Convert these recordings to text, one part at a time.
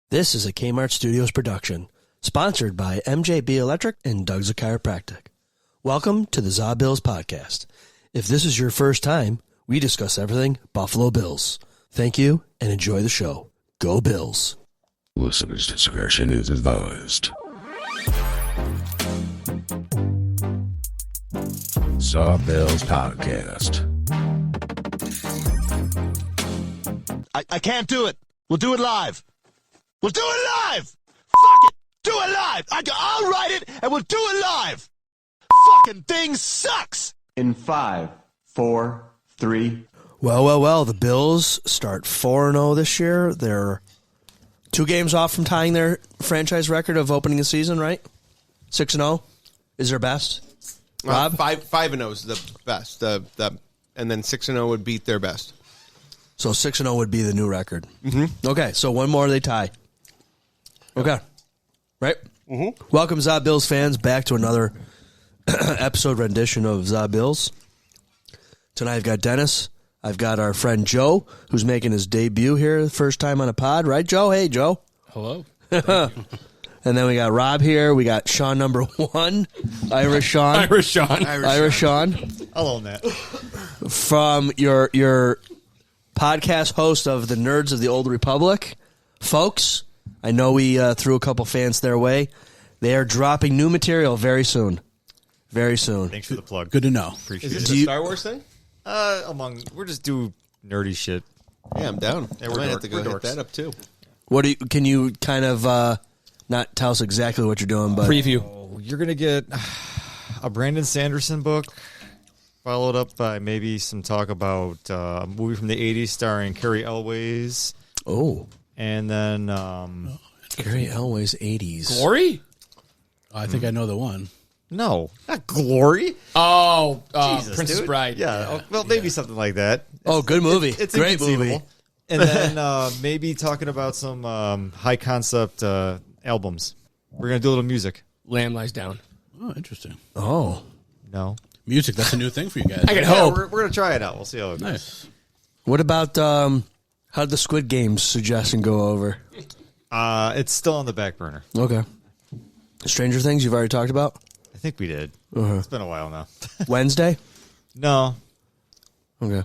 This is a Kmart Studios production, sponsored by MJB Electric and Doug's Chiropractic. Welcome to the ZaBillsPodcast. If this is your first time, we discuss everything Buffalo Bills. Thank you and enjoy the show. Go Bills. Listeners' discretion is advised. ZaBillsPodcast. I can't do it. We'll do it live. We'll do it live! Fuck it! Do it live! I'll write it and we'll do it live! Fucking thing sucks! In 5, 4, 3. Well, the Bills start 4-0 this year. They're 2 games off from tying their franchise record of opening the season, right? 6-0 is their best. Rob? 5-0 is the best. And then 6-0 would beat their best. So 6-0 would be the new record. Mm-hmm. Okay, so one more they tie. Okay. Right? Mm-hmm. Welcome, ZaBills fans, back to another episode rendition of ZaBills. Tonight I've got Dennis. I've got our friend Joe, who's making his debut here, first time on a pod. Right, Joe? Hey, Joe. Hello. And then we got Rob here. We got Sean number 1, Irish Sean. Irish Sean. I'll own that. From your podcast host of the Nerds of the Old Republic. Folks, I know we threw a couple fans their way. They are dropping new material very soon. Very soon. Thanks for the plug. Good to know. Appreciate Is it. this a Star Wars thing? We're just do nerdy shit. Yeah, I'm down. Yeah, I might have to go hit that up, too. Can you kind of not tell us exactly what you're doing, but Preview. Oh, you're gonna get a Brandon Sanderson book, followed up by maybe some talk about a movie from the '80s starring Carrie Elways. Oh, And then Gary Elway's 80s. Glory? I think I know the one. no, not Glory. Oh, Jesus, Princess dude. Bride. Yeah, well, maybe something like that. Oh, good movie. It's Great inconceivable. movie. And then maybe talking about some high concept albums. We're gonna do a little music. Lamb Lies Down. Oh, interesting. Oh, No, Music, that's a new thing for you guys. I can hope. We're gonna try it out. We'll see how it goes. Nice. what about how'd the Squid Games suggestion go over? It's still on the back burner. Okay. Stranger Things you've already talked about? I think we did. Uh-huh. It's been a while now. Wednesday? No. Okay.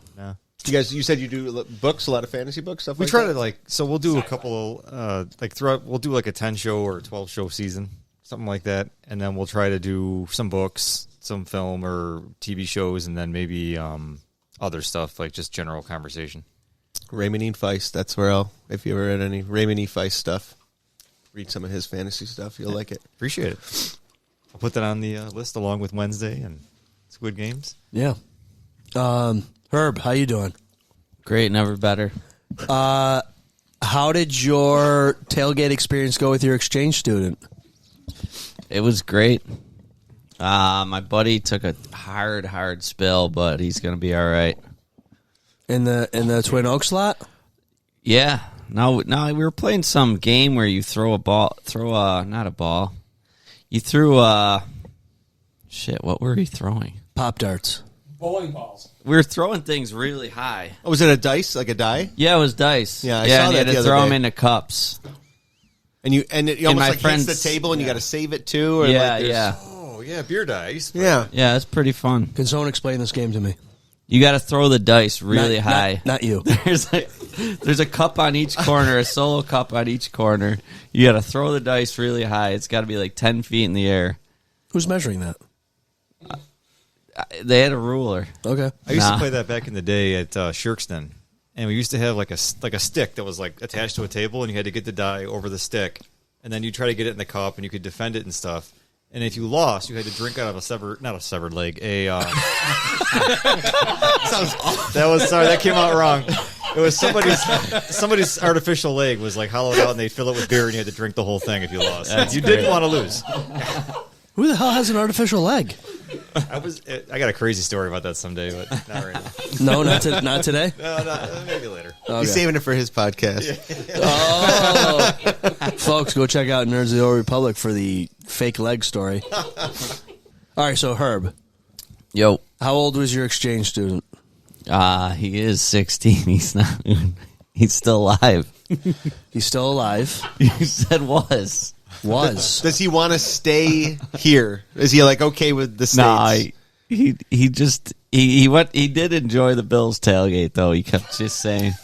You said you do books, a lot of fantasy books, stuff We like try that? to so we'll do a couple throughout. We'll do like a 10 show or 12 show season, something like that, and then we'll try to do some books, some film or TV shows, and then maybe other stuff like just general conversation. Raymond E. Feist, that's where if you ever read any Raymond E. Feist stuff, read some of his fantasy stuff. You'll like it. Appreciate it. I'll put that on the list along with Wednesday and Squid Games. Yeah. Herb, how you doing? Great, never better. How did your tailgate experience go with your exchange student? It was great. My buddy took a hard spill, but he's going to be all right. In the Twin Oaks lot? Yeah. No, we were playing some game where you throw not a ball. You threw what were you throwing? Pop darts. Bowling balls. We were throwing things really high. Oh, was it a dice, like a die? Yeah, it was dice. Yeah, I yeah, saw and that you had the to other throw them day. into cups. And it And almost my like hits friends- the table, and you got to save it too. Or Yeah, like yeah. Oh yeah, beer dice. yeah. Yeah, it's pretty fun. Can someone explain this game to me? You got to throw the dice really Not- high. Not you. There's a cup on each corner, a solo cup on each corner. You got to throw the dice really high. It's got to be like 10 feet in the air. Who's measuring that? They had a ruler. Okay. I used Nah. to play that back in the day at Shirkston, and we used to have like a stick that was like attached to a table, and you had to get the die over the stick, and then you try to get it in the cup, and you could defend it and stuff. And if you lost, you had to drink out of not a severed leg, Sounds awful. that came out wrong. It was somebody's artificial leg was like hollowed out, and they fill it with beer, and you had to drink the whole thing if you lost. That's You didn't want to lose. Who the hell has an artificial leg? I got a crazy story about that someday, but not right No, now. not today. No, maybe later. He's saving it for his podcast. Oh, folks, go check out Nerds of the Old Republic for the fake leg story. All right, so Herb, Yo. how old was your exchange student? He is 16. He's not. He's still alive. He's still alive. You said was. Does he want to stay here? Is he like okay with the States? Nah, he did enjoy the Bills tailgate though. He kept just saying,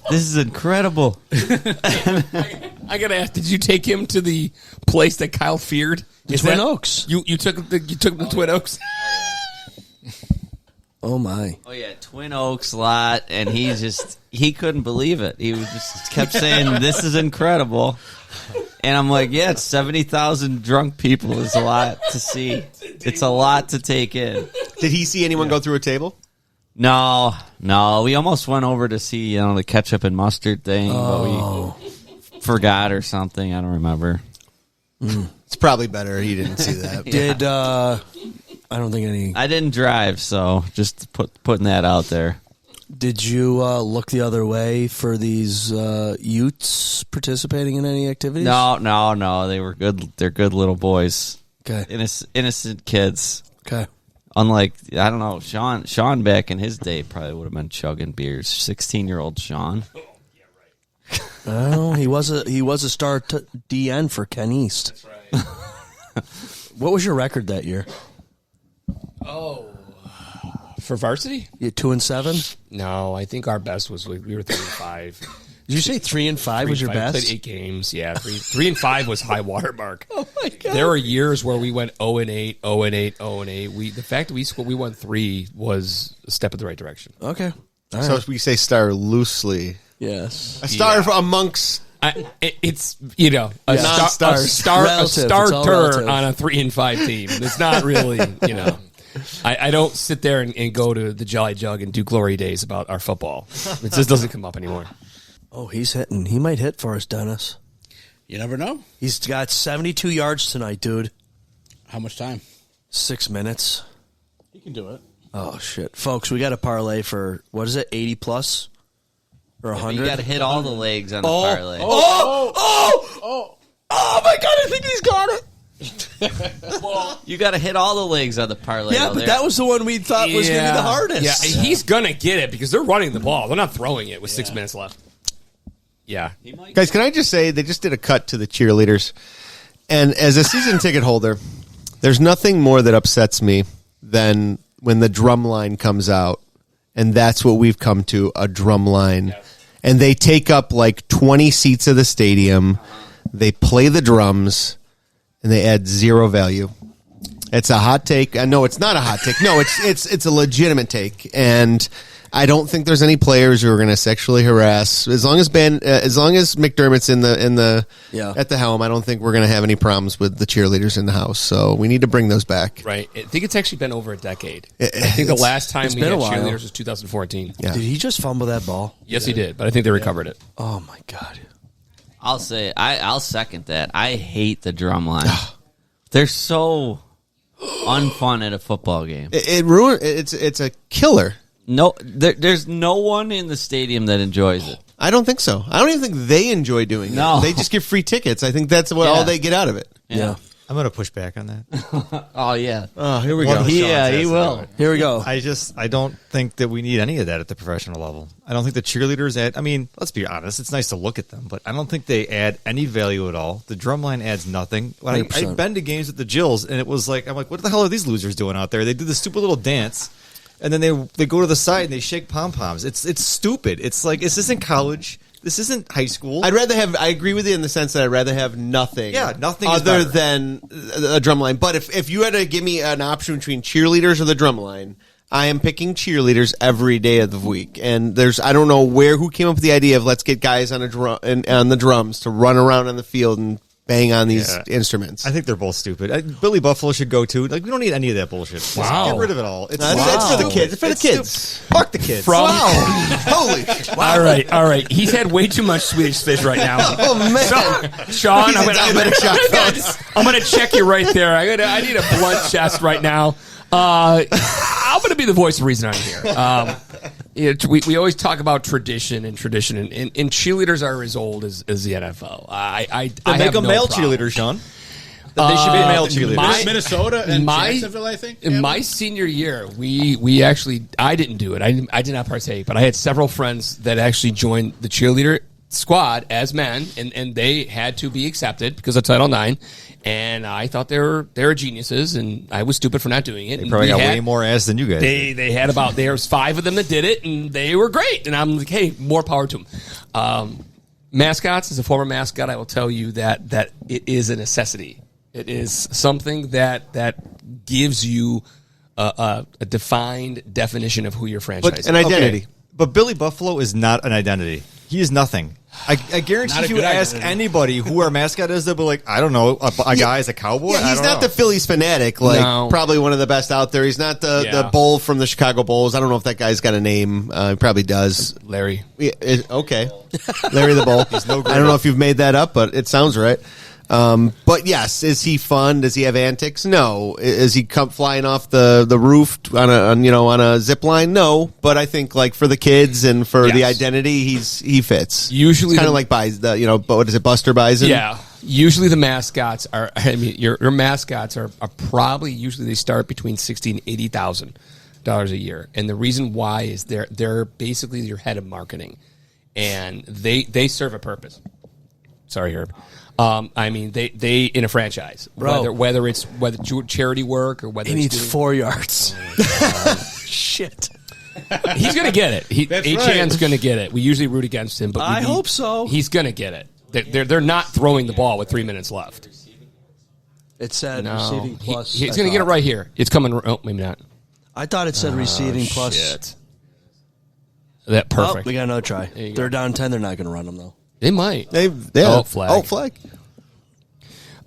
"This is incredible." I gotta ask, did you take him to the place that Kyle feared? Twin Oaks. You took him to Twin Oaks? Oh my. Oh yeah, Twin Oaks lot, and he couldn't believe it. He was just kept saying, "This is incredible," and I'm like, "Yeah, it's 70,000 drunk people is a lot to see. It's a lot to take in." Did he see anyone go through a table? No. We almost went over to see the ketchup and mustard thing, but we forgot or something. I don't remember. It's probably better he didn't see that. Did I don't think any. I didn't drive, so just putting that out there. Did you look the other way for these Utes participating in any activities? No. They were good. They're good little boys. Okay. Innocent kids. Okay. Unlike, I don't know, Sean back in his day probably would have been chugging beers. 16-year-old Sean. Oh, he was a star DN for Ken East. That's right. What was your record that year? Oh. For varsity? You 2-7? No, I think our best was we were 3-5. Did you say 3-5 was your best? Played 8 games. Yeah, 3-5 was high watermark. Oh my god! There were years where we went 0-8, 0-8, 0-8. The fact that we won 3 was a step in the right direction. Okay. All So right. we say star loosely. Yes. A star amongst. It's Non-stars. a starter Relative. It's all relative. on a 3-5 team. It's not really I don't sit there and go to the Jolly Jug and do glory days about our football. It just doesn't come up anymore. Oh, he's hitting. He might hit for us, Dennis. You never know. He's got 72 yards tonight, dude. How much time? 6 minutes. You can do it. Oh shit, folks, we got a parlay for what is it, 80 plus or 100? You got to hit all the legs on the parlay. Oh my god, I think he's got it. You got to hit all the legs on the parlay. Yeah, but that was the one we thought was going to be the hardest. Yeah, he's gonna get it because they're running the ball. They're not throwing it with 6 minutes left. Yeah. Guys, can I just say they just did a cut to the cheerleaders, and as a season ticket holder, there's nothing more that upsets me than when the drum line comes out, and that's what we've come to, a drum line. Yes. And they take up like 20 seats of the stadium. They play the drums, and they add zero value. It's a hot take. No, it's not a hot take. No, it's a legitimate take, and I don't think there's any players who are going to sexually harass. As long as McDermott's in the at the helm, I don't think we're going to have any problems with the cheerleaders in the house. So we need to bring those back. Right. I think it's actually been over a decade. I think the last time we had cheerleaders was 2014. Yeah. Did he just fumble that ball? Yes, he did, but I think they recovered it. Oh my god. I'll second that. I hate the drum line. They're so unfun at a football game. It's a killer. No, there's no one in the stadium that enjoys it. I don't think so. I don't even think they enjoy doing it. No. They just get free tickets. I think that's all they get out of it. Yeah. I'm going to push back on that. Oh yeah. Oh, here we go. Yeah, he will. Here we go. I don't think that we need any of that at the professional level. I don't think the cheerleaders let's be honest, it's nice to look at them, but I don't think they add any value at all. The drum line adds nothing. I've been to games at the Jills, and it was like, I'm like, what the hell are these losers doing out there? They do this stupid little dance, and then they go to the side and they shake pom-poms. It's stupid. It's like, this isn't college. This isn't high school. I agree with you in the sense that I'd rather have nothing. Yeah, nothing other is than a drum line. But if you had to give me an option between cheerleaders or the drum line, I am picking cheerleaders every day of the week. And I don't know who came up with the idea of let's get guys on the drums to run around on the field and bang on these instruments. I think they're both stupid. Billy Buffalo should go too. Like, we don't need any of that bullshit. Just get rid of it all. It's for the kids. It's for the kids. Fuck the kids. Holy. Wow. All right. He's had way too much Swedish fish right now. Oh man, Sean, I'm gonna check you right there. I need a blunt chest right now. I'm gonna be the voice of reason on here. We always talk about tradition, and cheerleaders are as old as the NFL. I make have a no male problem. cheerleader, Sean. They should be male cheerleaders. Minnesota and my- Jacksonville, I think. In my senior year, we actually, I didn't do it. I did not partake, but I had several friends that actually joined the cheerleader squad as men, and they had to be accepted because of Title IX. And I thought they were geniuses, and I was stupid for not doing it. They And probably we got had- way more ass than you guys. They had about, there was 5 of them that did it, and they were great. And I'm like, hey, more power to them. Mascots, as a former mascot, I will tell you that it is a necessity. It is something that gives you a defined definition of who your franchise But is. an identity. Okay. But Billy Buffalo is not an identity. He is nothing. I guarantee Not a if you good ask identity. anybody who our mascot is, they'll be like, I don't know, a guy is a cowboy? Yeah, I he's don't not know. the Phillies fanatic, like No. probably one of the best out there. He's not the Yeah. bull from the Chicago Bulls. I don't know if that guy's got a name. He probably does. Larry. Yeah, okay, Larry the Bull. I don't know if you've made that up, but it sounds right. But yes, is he fun? Does he have antics? No. Is he come flying off the roof on a zip line? No. But I think like for the kids and for the Yes. identity, he fits. Usually kind the- of like what is it, Buster Bison? Yeah. Usually the mascots are, I mean, your mascots are probably, usually they start between $60,000 and $80,000 a year. And the reason why is they're basically your head of marketing. And they serve a purpose. Sorry, Herb. I mean, they in a franchise, Bro. whether it's charity work or whether He it's needs doing, 4 yards. Shit. he's gonna get it. That's H-An's right. gonna get it. We usually root against him, but I hope so. He's gonna get it. They're not throwing the ball with 3 minutes left. It said No, receiving plus. he's I gonna get it thought. right here. It's coming. Oh, maybe not. I thought it said receiving plus. Shit. That Oh, perfect. we got another try. you go. They're down 10. They're not going to run them, though. They might. Oh, flag. Oh, flag.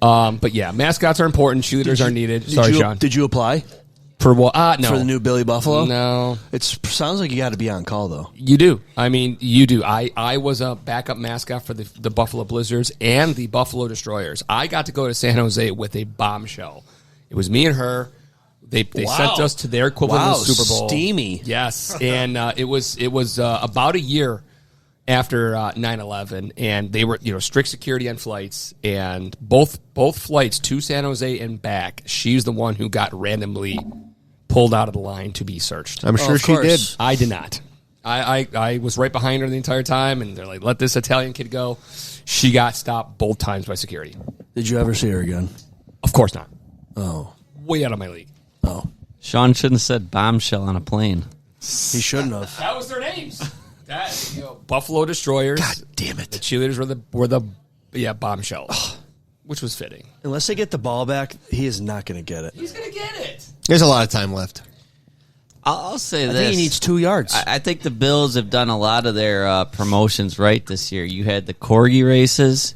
But yeah, mascots are important. Cheerleaders are needed. Sorry, Sean. Did you apply For what? No. for the new Billy Buffalo? No. It sounds like you got to be on call, though. You do. I mean, you do. I was a backup mascot for the Buffalo Blizzards and the Buffalo Destroyers. I got to go to San Jose with a bombshell. It was me and her. They sent us to their equivalent Wow, of the Super Bowl. steamy. Yes, and it was about a year after 9/11, and they were strict security on flights, and both flights to San Jose and back. She's the one who got randomly pulled out of the line to be searched. I'm sure of she did. course. I did not. I was right behind her the entire time, and they're like, "Let this Italian kid go." She got stopped both times by security. Did you ever see her again? Of course not. Oh. Way out of my league. Oh. Sean shouldn't have said bombshell on a plane. He shouldn't have. That was their names. Buffalo Destroyers. God damn it. The cheerleaders were the bombshells, which was fitting. Unless they get the ball back, he is not going to get it. He's gonna get it. There's a lot of time left. I'll say I this. think he needs 2 yards. I think the Bills have done a lot of their promotions right this year. You had the corgi races.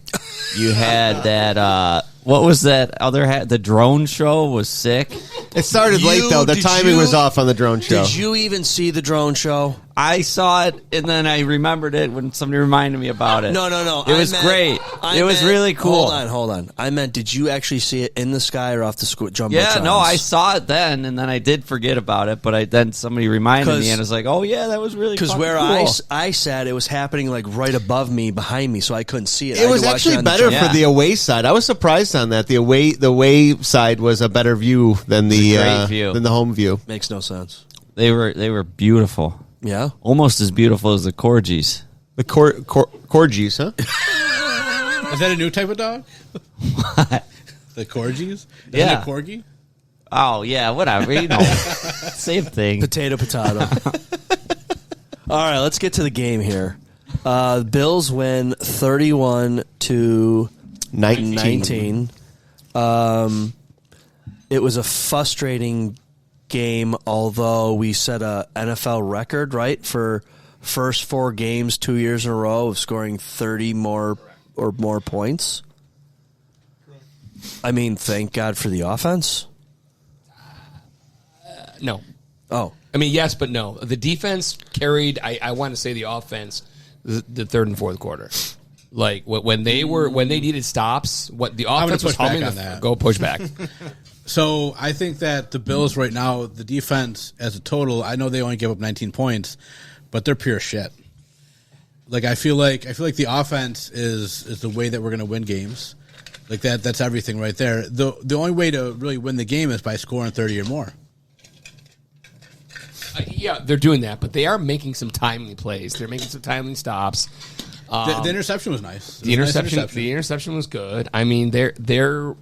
You had that. What was that other? The drone show was sick. It started late, though. The Did timing you- was off on the drone show. Did you even see the drone show? I saw it, and then I remembered it when somebody reminded me about it. No. It was great. It was really cool. Hold on. I meant, did you actually see it in the sky or off the jumbotron? Yeah, no, I saw it then, and then I did forget about it, but then somebody reminded me, and I was like, oh, yeah, that was really Because fucking where cool. I sat, it was happening like right above me, behind me, so I couldn't see it. I It had was to watch actually on the better jump- for the away side. I was surprised on that. The away side was a better view than the great view. than the home view. Makes no sense. They were beautiful. Yeah? Almost as beautiful as the corgis. The corgis, huh? Is that a new type of dog? The corgis? Isn't Yeah. it corgi? Oh, yeah, whatever. Same thing. Potato. All right, let's get to the game here. The Bills win 31-19. It was a frustrating game, although we set a NFL record, right, for first 4 games 2 years in a row of scoring 30 more points. I mean, thank God for the offense. No. Oh, I mean, yes, but no. The defense carried. I want to say the offense the third and fourth quarter. Like when they needed stops, what the gonna offense was push back humming. on that. Go push back. So I think that the Bills right now, the defense as a total, I know they only give up 19 points, but they're pure shit. Like I feel like the offense is the way that we're going to win games. Like that's everything right there. The only way to really win the game is by scoring 30 or more. Yeah, they're doing that, but they are making some timely plays. They're making some timely stops. The interception was nice. The interception was good. I mean, they're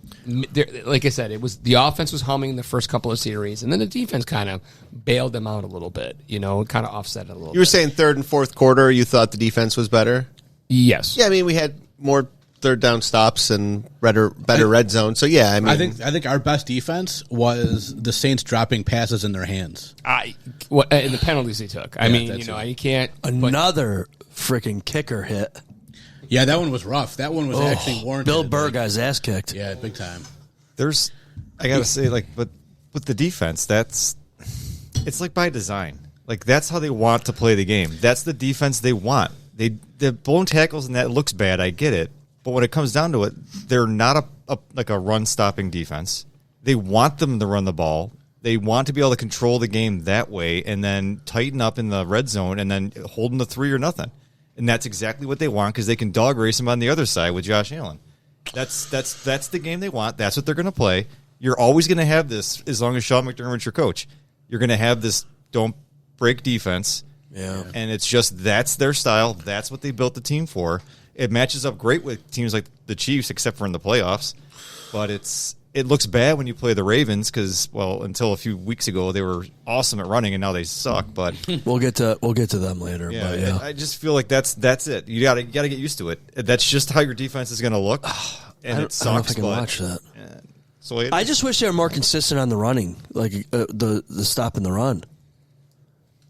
like I said, it was the offense was humming the first couple of series, and then the defense kind of bailed them out a little bit. Kind of offset it a little. You were saying third and fourth quarter, you thought the defense was better. Yes. Yeah, I mean we had more third down stops and better red zone. So yeah, I mean, I think our best defense was the Saints dropping passes in their hands. And the penalties they took. I mean, you can't another freaking kicker hit. Yeah, that one was rough. That one was actually warranted. Bill Burr got his ass kicked. Yeah, big time. I gotta say, but with the defense, it's like by design. Like that's how they want to play the game. That's the defense they want. The blown tackles and that looks bad. I get it. But when it comes down to it, they're not a run-stopping defense. They want them to run the ball. They want to be able to control the game that way and then tighten up in the red zone and then hold them to 3 or nothing. And that's exactly what they want because they can dog race them on the other side with Josh Allen. That's the game they want. That's what they're going to play. You're always going to have this as long as Sean McDermott's your coach. You're going to have this don't break defense. Yeah. And it's just that's their style. That's what they built the team for. It matches up great with teams like the Chiefs, except for in the playoffs. But it looks bad when you play the Ravens because, well, until a few weeks ago they were awesome at running, and now they suck. But we'll get to them later. Yeah, but yeah. I just feel like that's it. You got to get used to it. That's just how your defense is going to look, and it sucks. I don't know if I can watch that. Yeah. So I just wish they were more consistent on the running, like the stop and the run.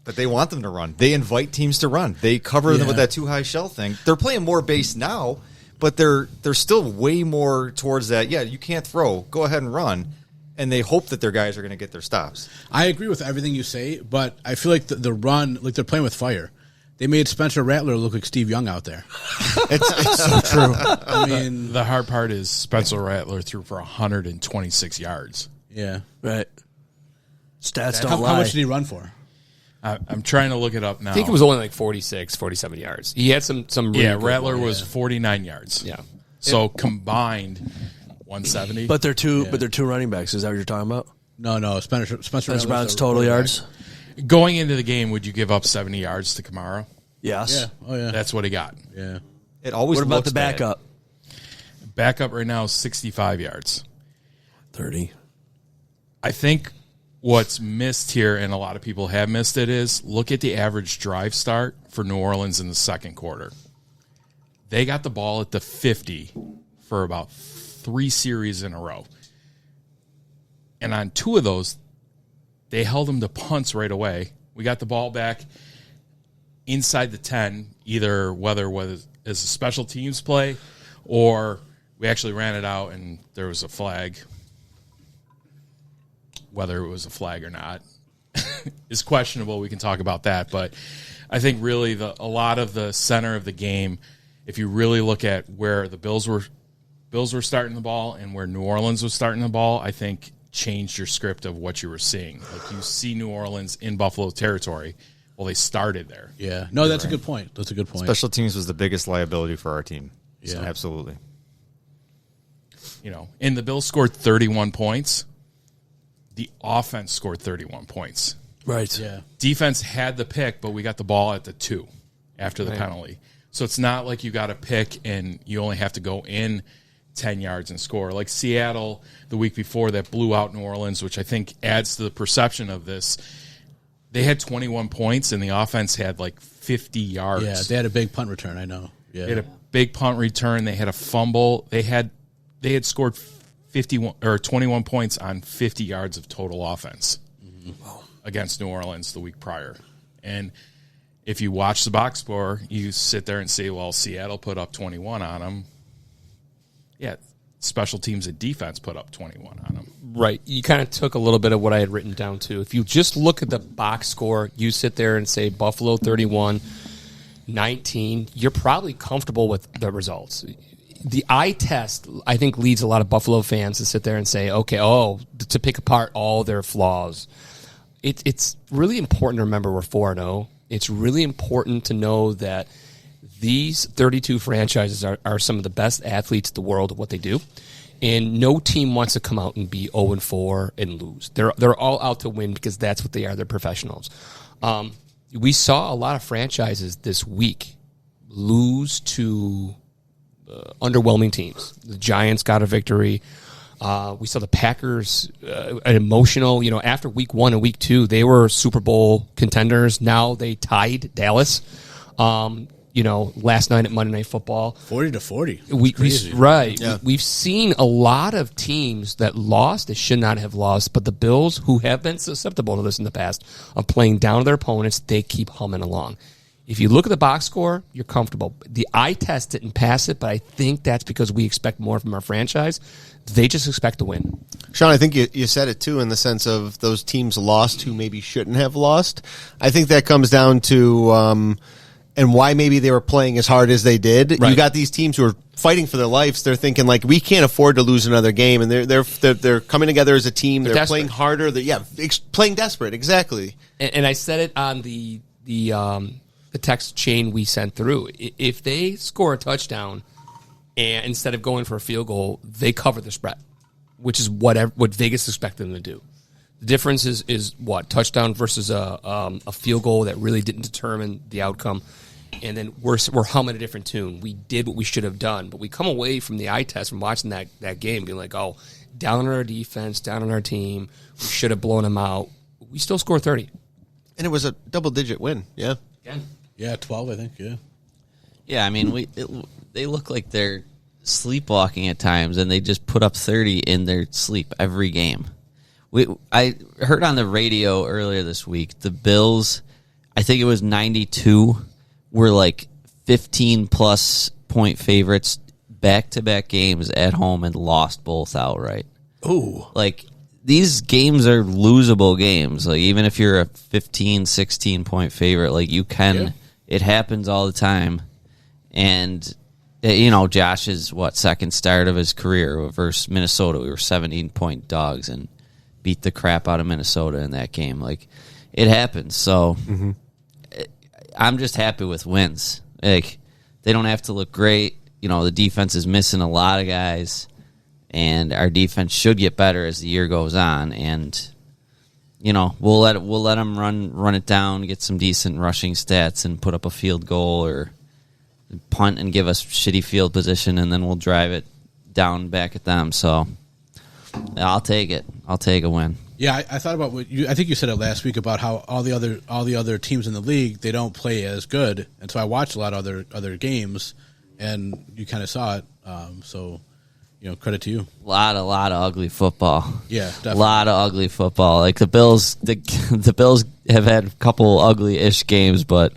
But they want them to run. They invite teams to run. They cover them with that too high shell thing. They're playing more base now, but they're still way more towards that. Yeah, you can't throw. Go ahead and run. And they hope that their guys are going to get their stops. I agree with everything you say, but I feel like the run, like they're playing with fire. They made Spencer Rattler look like Steve Young out there. it's so true. I mean, the hard part is Spencer Rattler threw for 126 yards. Yeah. Right. Stats don't lie. How much did he run for? I'm trying to look it up now. I think it was only like 46, 47 yards. He had some really Rattler was 49 yards. Yeah. So combined 170. But they're two running backs. Is that what you're talking about? No. Spencer Brown's total yards. Going into the game, would you give up 70 yards to Kamara? Yes. Yeah. Oh yeah. That's what he got. Yeah. It always. What about looks the backup? Backup right now is 65 yards. 30. I think what's missed here, and a lot of people have missed it, is look at the average drive start for New Orleans in the second quarter. They got the ball at the 50 for about 3 series in a row. And on 2 of those, they held them to punts right away. We got the ball back inside the 10, either whether it was as a special teams play or we actually ran it out and there was a flag. Whether it was a flag or not is questionable. We can talk about that. But I think really a lot of the center of the game, if you really look at where the Bills were starting the ball and where New Orleans was starting the ball, I think changed your script of what you were seeing. Like you see New Orleans in Buffalo territory. Well, they started there. Yeah. No, that's a good point. That's a good point. Special teams was the biggest liability for our team. Yeah. So absolutely. And the Bills scored 31 points. The offense scored 31 points. Right. Yeah. Defense had the pick, but we got the ball at the 2 after the penalty. So it's not like you got a pick and you only have to go in 10 yards and score. Like Seattle the week before that blew out New Orleans, which I think adds to the perception of this. They had 21 points and the offense had like 50 yards. Yeah, they had a big punt return, I know. Yeah. They had a big punt return. They had a fumble. They had scored 51 or 21 points on 50 yards of total offense against New Orleans the week prior. And if you watch the box score, you sit there and say, well, Seattle put up 21 on them. Yeah, special teams and defense put up 21 on them. Right. You kind of took a little bit of what I had written down, too. If you just look at the box score, you sit there and say Buffalo 31-19, you're probably comfortable with the results. The eye test, I think, leads a lot of Buffalo fans to sit there and say, okay, to pick apart all their flaws. It's really important to remember we're 4-0. It's really important to know that these 32 franchises are some of the best athletes in the world at what they do. And no team wants to come out and be 0-4 and lose. They're all out to win because that's what they are. They're professionals. We saw a lot of franchises this week lose to underwhelming teams. The Giants got a victory. We saw the Packers, an emotional, after week 1 and week 2, they were Super Bowl contenders. Now they tied Dallas. Last night at Monday Night Football, 40-40. Right. Yeah. We've seen a lot of teams that lost that should not have lost, but the Bills, who have been susceptible to this in the past, of playing down to their opponents, they keep humming along. If you look at the box score, you're comfortable. The eye test didn't pass it, but I think that's because we expect more from our franchise. They just expect to win. Sean, I think you said it too in the sense of those teams lost who maybe shouldn't have lost. I think that comes down to and why maybe they were playing as hard as they did. Right. You got these teams who are fighting for their lives. They're thinking like, we can't afford to lose another game, and they're coming together as a team. They're playing harder. Playing desperate. Exactly. And I said it on the text chain we sent through. If they score a touchdown and instead of going for a field goal, they cover the spread, which is what Vegas expected them to do. The difference is what? Touchdown versus a field goal that really didn't determine the outcome. And then we're humming a different tune. We did what we should have done, but we come away from the eye test from watching that game being like, oh, down on our defense, down on our team. We should have blown them out. We still score 30. And it was a double-digit win. Yeah. Again. Yeah, 12, I think, yeah. Yeah, I mean, they look like they're sleepwalking at times, and they just put up 30 in their sleep every game. I heard on the radio earlier this week, the Bills, I think it was 92, were like 15-plus point favorites back-to-back games at home and lost both outright. Ooh. Like, these games are losable games. Like, even if you're a 15, 16-point favorite, like, you can... Yeah. It happens all the time. And, Josh's, second start of his career versus Minnesota. We were 17-point dogs and beat the crap out of Minnesota in that game. Like, it happens. So, I'm just happy with wins. Like, they don't have to look great. The defense is missing a lot of guys. And our defense should get better as the year goes on. And... we'll let them run it down, get some decent rushing stats, and put up a field goal or punt and give us shitty field position, and then we'll drive it down back at them. So I'll take it. I'll take a win. Yeah, I thought about what I think you said it last week about how all the other teams in the league, they don't play as good, and so I watched a lot of other games, and you kind of saw it. So. Credit to you. A lot of ugly football. Yeah, definitely. A lot of ugly football. Like the Bills, the Bills have had a couple ugly-ish games, but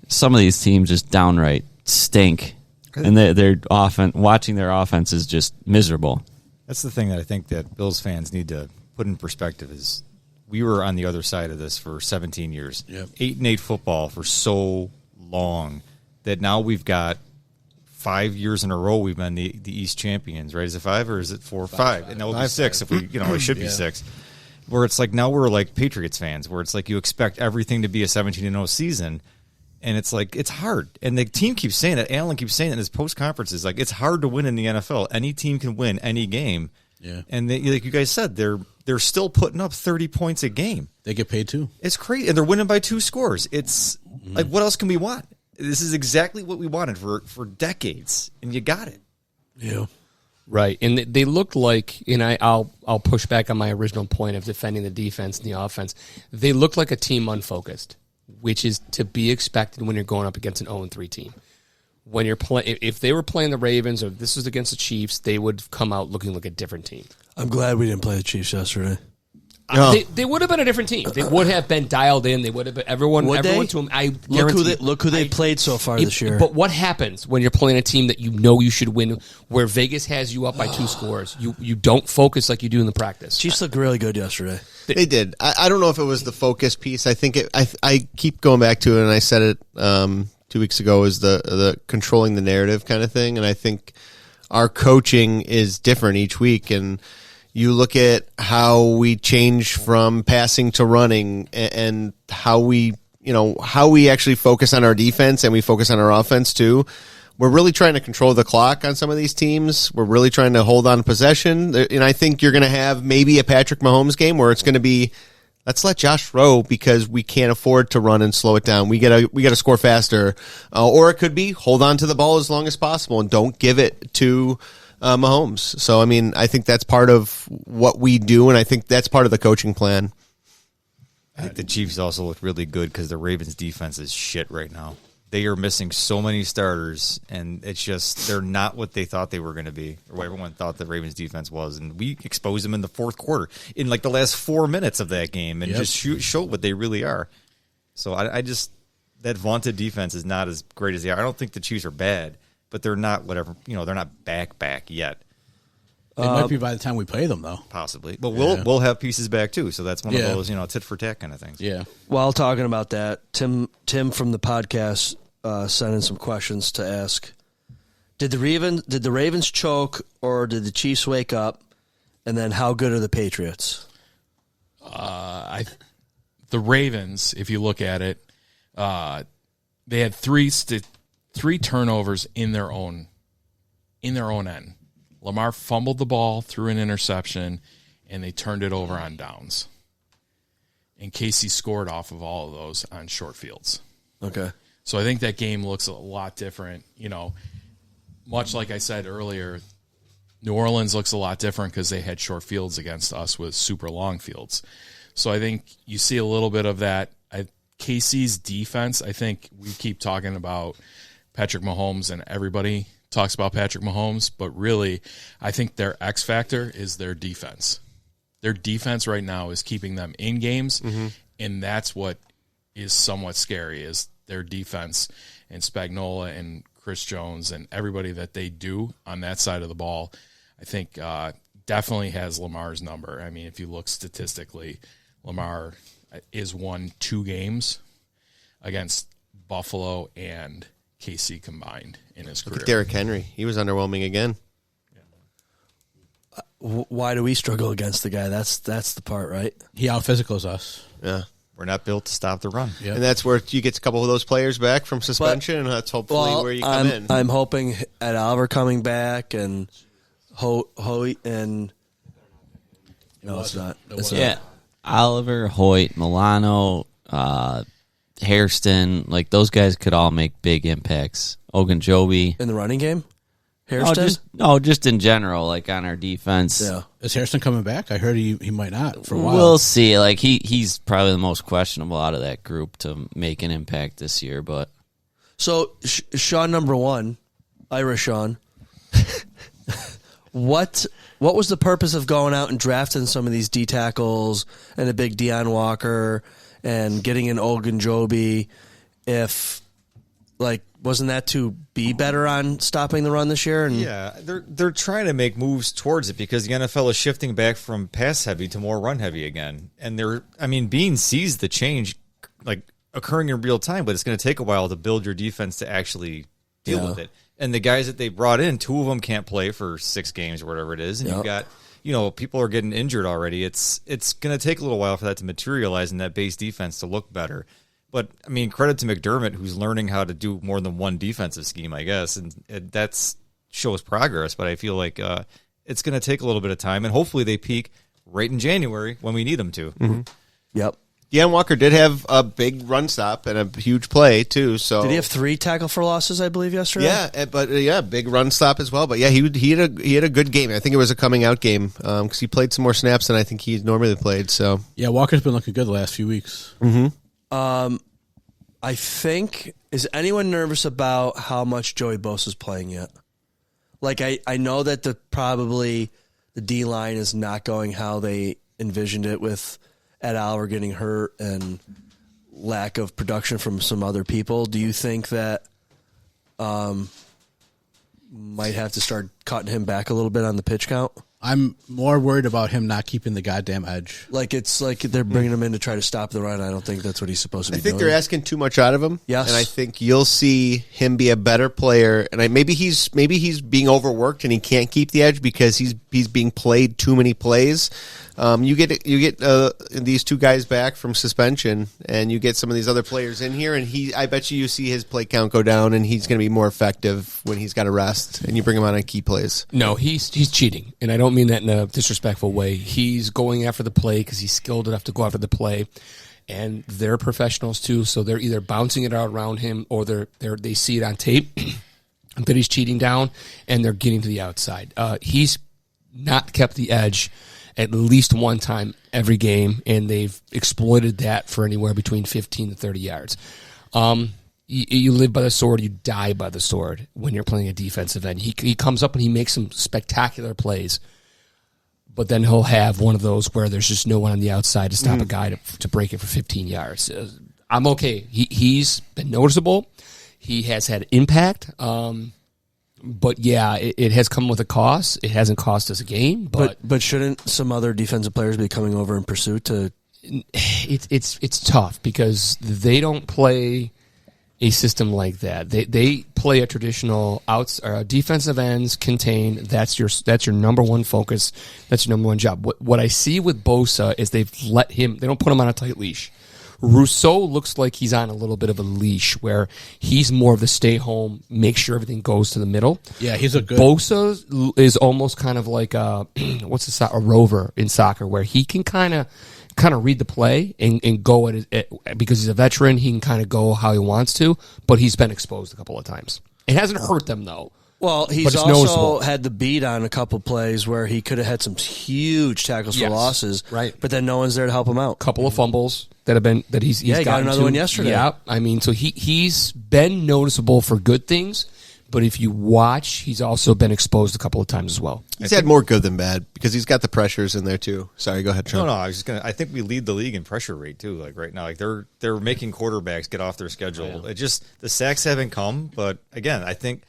some of these teams just downright stink, and they're often watching their offense is just miserable. That's the thing that I think that Bills fans need to put in perspective is we were on the other side of this for 17 years. Yep. 8-8 football for so long that now we've got 5 years in a row we've been the East champions, right? Is it 5 or is it 4? 5. And that will be 6 if we, it should be 6. Where it's like now we're like Patriots fans, where it's like you expect everything to be a 17-0 season, and it's like it's hard. And the team keeps saying that. Allen keeps saying it in his post conferences, like it's hard to win in the NFL. Any team can win any game. Yeah. And like you guys said, they're still putting up 30 points a game. They get paid too. It's crazy, and they're winning by 2 scores. It's like what else can we want? This is exactly what we wanted for decades, and you got it. Yeah. Right, and they looked like, and I'll push back on my original point of defending the defense and the offense. They looked like a team unfocused, which is to be expected when you're going up against an 0-3 team. When you're if they were playing the Ravens or if this was against the Chiefs, they would come out looking like a different team. I'm glad we didn't play the Chiefs yesterday. They would have been a different team. They would have been dialed in. They would have been everyone to them. I look who they played so far this year. But what happens when you're playing a team that you should win, where Vegas has you up by 2 scores? You don't focus like you do in the practice. Chiefs looked really good yesterday. They did. I don't know if it was the focus piece. I think I keep going back to it, and I said it 2 weeks ago, is the controlling the narrative kind of thing. And I think our coaching is different each week, and you look at how we change from passing to running and how we how we actually focus on our defense and we focus on our offense too. We're really trying to control the clock on some of these teams. We're really trying to hold on possession. And I think you're going to have maybe a Patrick Mahomes game where it's going to be, let's let Josh throw because we can't afford to run and slow it down. We got to score faster. Or it could be hold on to the ball as long as possible and don't give it to Mahomes. So, I mean, I think that's part of what we do, and I think that's part of the coaching plan. I think the Chiefs also look really good because the Ravens' defense is shit right now. They are missing so many starters, and it's just they're not what they thought they were going to be, or what everyone thought the Ravens' defense was. And we exposed them in the fourth quarter, in like the last 4 minutes of that game, and just show what they really are. So I just that vaunted defense is not as great as they are. I don't think the Chiefs are bad, but they're not whatever. They're not back yet. They might be by the time we play them, though. Possibly, but we'll have pieces back too. So that's one of those tit for tat kind of things. Yeah. While talking about that, Tim from the podcast sent in some questions to ask: Did the Ravens choke, or did the Chiefs wake up? And then, how good are the Patriots? The Ravens, if you look at it, they had three turnovers in their own end. Lamar fumbled the ball, threw an interception, and they turned it over on downs. And Casey scored off of all of those on short fields. Okay. So I think that game looks a lot different. Much like I said earlier, New Orleans looks a lot different because they had short fields against us with super long fields. So I think you see a little bit of that. KC's defense, I think we keep talking about Patrick Mahomes, and everybody talks about Patrick Mahomes, but really I think their X factor is their defense. Their defense right now is keeping them in games, and that's what is somewhat scary is their defense, and Spagnuolo and Chris Jones and everybody that they do on that side of the ball, I think definitely has Lamar's number. I mean, if you look statistically, Lamar is won 2 games against Buffalo and KC combined in his career. Look at Derrick Henry. He was underwhelming again. Why do we struggle against the guy? That's the part, right? He out-physicals us. Yeah. We're not built to stop the run. Yep. And that's where you get a couple of those players back from suspension, and that's hopefully where you come in. I'm hoping Ed Oliver coming back and Hoyt and... No, it's not. Yeah. Oliver, Hoyt, Milano, Hairston, like those guys could all make big impacts. Ogunjobi. In the running game? Hairston? Just in general, like on our defense. Yeah. Is Hairston coming back? I heard he might not for a while. We'll see. Like he's probably the most questionable out of that group to make an impact this year. But so Sean number 1, Irish Sean. What was the purpose of going out and drafting some of these D tackles and a big Deion Walker and getting an Ogunjobi? If wasn't that to be better on stopping the run this year? And yeah, they're trying to make moves towards it because the NFL is shifting back from pass heavy to more run heavy again. And Bean sees the change occurring in real time, but it's going to take a while to build your defense to actually deal with it. And the guys that they brought in, 2 of them can't play for 6 games or whatever it is, and you've got people are getting injured already. It's going to take a little while for that to materialize and that base defense to look better. But, credit to McDermott, who's learning how to do more than one defensive scheme, I guess. And that shows progress. But I feel like it's going to take a little bit of time. And hopefully they peak right in January when we need them to. Mm-hmm. Yep. Deion Walker did have a big run stop and a huge play, too. So did he have 3 tackle for losses, I believe, yesterday? Yeah, but big run stop as well. But, yeah, he had a good game. I think it was a coming out game because he played some more snaps than I think he normally played. So yeah, Walker's been looking good the last few weeks. Mm-hmm. I think, is anyone nervous about how much Joey Bosa's playing yet? I know that probably the D-line is not going how they envisioned it with Ed Oliver getting hurt and lack of production from some other people. Do you think that might have to start cutting him back a little bit on the pitch count? I'm more worried about him not keeping the goddamn edge. Like it's like they're bringing him in to try to stop the run. I don't think that's what he's supposed to be doing. I think they're asking too much out of him. Yes. And I think you'll see him be a better player. And maybe he's being overworked and he can't keep the edge because he's being played too many plays. You get these two guys back from suspension, and you get some of these other players in here, and I bet you see his play count go down, and he's going to be more effective when he's got to rest, and you bring him on key plays. No, he's cheating, and I don't mean that in a disrespectful way. He's going after the play because he's skilled enough to go after the play, and they're professionals too, so they're either bouncing it out around him or they see it on tape that he's cheating down, and they're getting to the outside. He's not kept the edge at least one time every game, and they've exploited that for anywhere between 15 to 30 yards. You live by the sword, you die by the sword when you're playing a defensive end. He comes up and he makes some spectacular plays, but then he'll have one of those where there's just no one on the outside to stop a guy to break it for 15 yards. I'm okay. He's been noticeable. He has had impact. But yeah, it has come with a cost. It hasn't cost us a game, but shouldn't some other defensive players be coming over in pursuit to? It's tough because they don't play a system like that. They play a traditional defensive ends contain. That's your number one focus. That's your number one job. What I see with Bosa is they've let him. They don't put him on a tight leash. Rousseau looks like he's on a little bit of a leash where he's more of the stay home, make sure everything goes to the middle. Yeah, he's a good. Bosa is almost kind of like a rover in soccer where he can kind of read the play and go at it because he's a veteran. He can kind of go how he wants to, but he's been exposed a couple of times. It hasn't hurt them though. Well, he's also noticeable. Had the beat on a couple plays where he could have had some huge tackles for losses, right? But then no one's there to help him out. Couple of fumbles that he's he got another one yesterday. Yeah, I mean, so he's been noticeable for good things, but if you watch, he's also been exposed a couple of times as well. He's had more good than bad because he's got the pressures in there too. Sorry, go ahead, Sean. No, I think we lead the league in pressure rate too. Like right now, like they're making quarterbacks get off their schedule. It just the sacks haven't come, but again, I think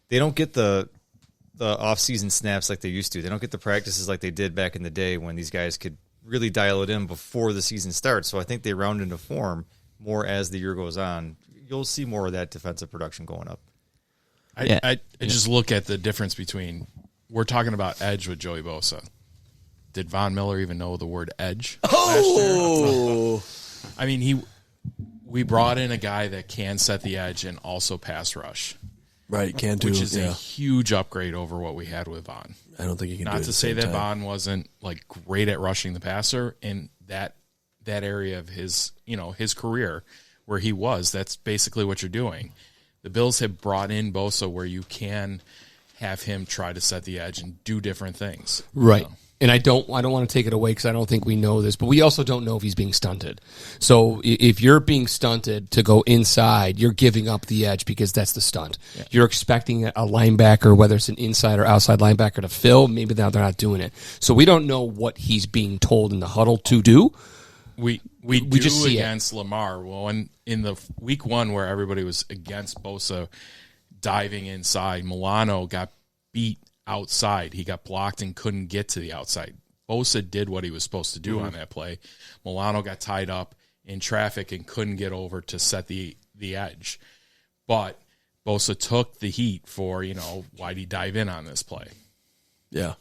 they don't get the off-season snaps like they used to. They don't get the practices like they did back in the day when these guys could really dial it in before the season starts. So I think they round into form more as the year goes on. You'll see more of that defensive production going up. I just look at the difference between we're talking about edge with Joey Bosa. Did Von Miller even know the word edge? Oh, I mean we brought in a guy that can set the edge and also pass rush. Right, can do, which is a huge upgrade over what we had with Von. I don't think he can. Not do it to say that Von wasn't like great at rushing the passer in that area of his career where he was. That's basically what you're doing. The Bills have brought in Bosa where you can have him try to set the edge and do different things. Right. And I don't want to take it away because I don't think we know this, but we also don't know if he's being stunted. So if you're being stunted to go inside, you're giving up the edge because that's the stunt. Yeah. You're expecting a linebacker, whether it's an inside or outside linebacker, to fill. Maybe they're not doing it. So we don't know what he's being told in the huddle to do. We do just see against Lamar. Well, in the week one where everybody was against Bosa diving inside, Milano got beat outside. He got blocked and couldn't get to the outside. Bosa did what he was supposed to do on that play. Milano got tied up in traffic and couldn't get over to set the edge. But Bosa took the heat for, why'd he dive in on this play? Yeah.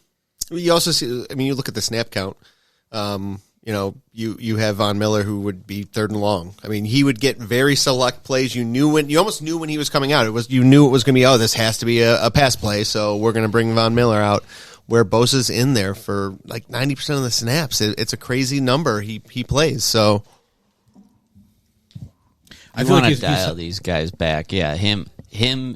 You also see, you look at the snap count. You have Von Miller who would be third and long. He would get very select plays. You almost knew when he was coming out. You knew it was going to be, this has to be a pass play, so we're going to bring Von Miller out. Where Bosa's in there for like 90% of the snaps. It's a crazy number he plays. So I feel like dial these guys back. Yeah, him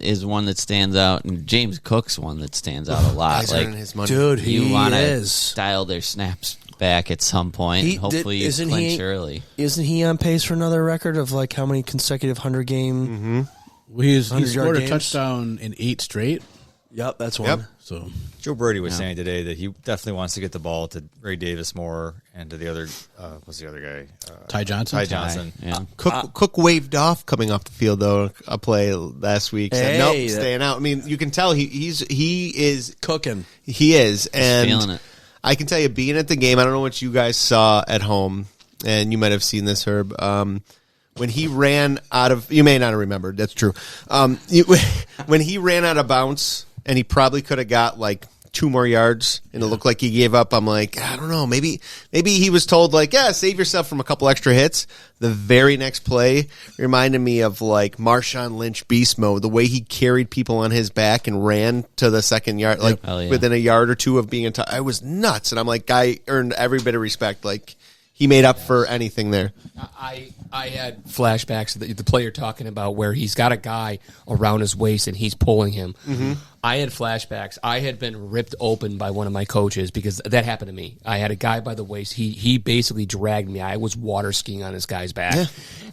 is one that stands out, and James Cook's one that stands out a lot. Like, his money. Dude, you want to dial their snaps back at some point. Hopefully you clinch early. Isn't he on pace for another record of like how many consecutive 100-game? Mm-hmm. Well, he scored a touchdown in 8 straight. Yep, that's one. Yep. So Joe Brady was saying today that he definitely wants to get the ball to Ray Davis more and to the other. What's the other guy? Ty Johnson. Ty Johnson. Yeah. Cook waved off coming off the field though. A play last week. Said, nope, staying out. You can tell he is cooking. He is, and feeling it. I can tell you, being at the game, I don't know what you guys saw at home, and you might have seen this, Herb. When he ran out of, you may not have remembered. That's true. When he ran out of bounds, and he probably could have got like 2 more yards, and it looked like he gave up. I'm like, I don't know. Maybe he was told like, yeah, save yourself from a couple extra hits. The very next play reminded me of like Marshawn Lynch beast mode. The way he carried people on his back and ran to the second yard, like within a yard or two of being in touch. I was nuts, and I'm like, guy earned every bit of respect. Like he made up for anything there. I had flashbacks of the player talking about where he's got a guy around his waist and he's pulling him. Mm-hmm. I had flashbacks. I had been ripped open by one of my coaches because that happened to me. I had a guy by the waist. He basically dragged me. I was water skiing on this guy's back. Yeah.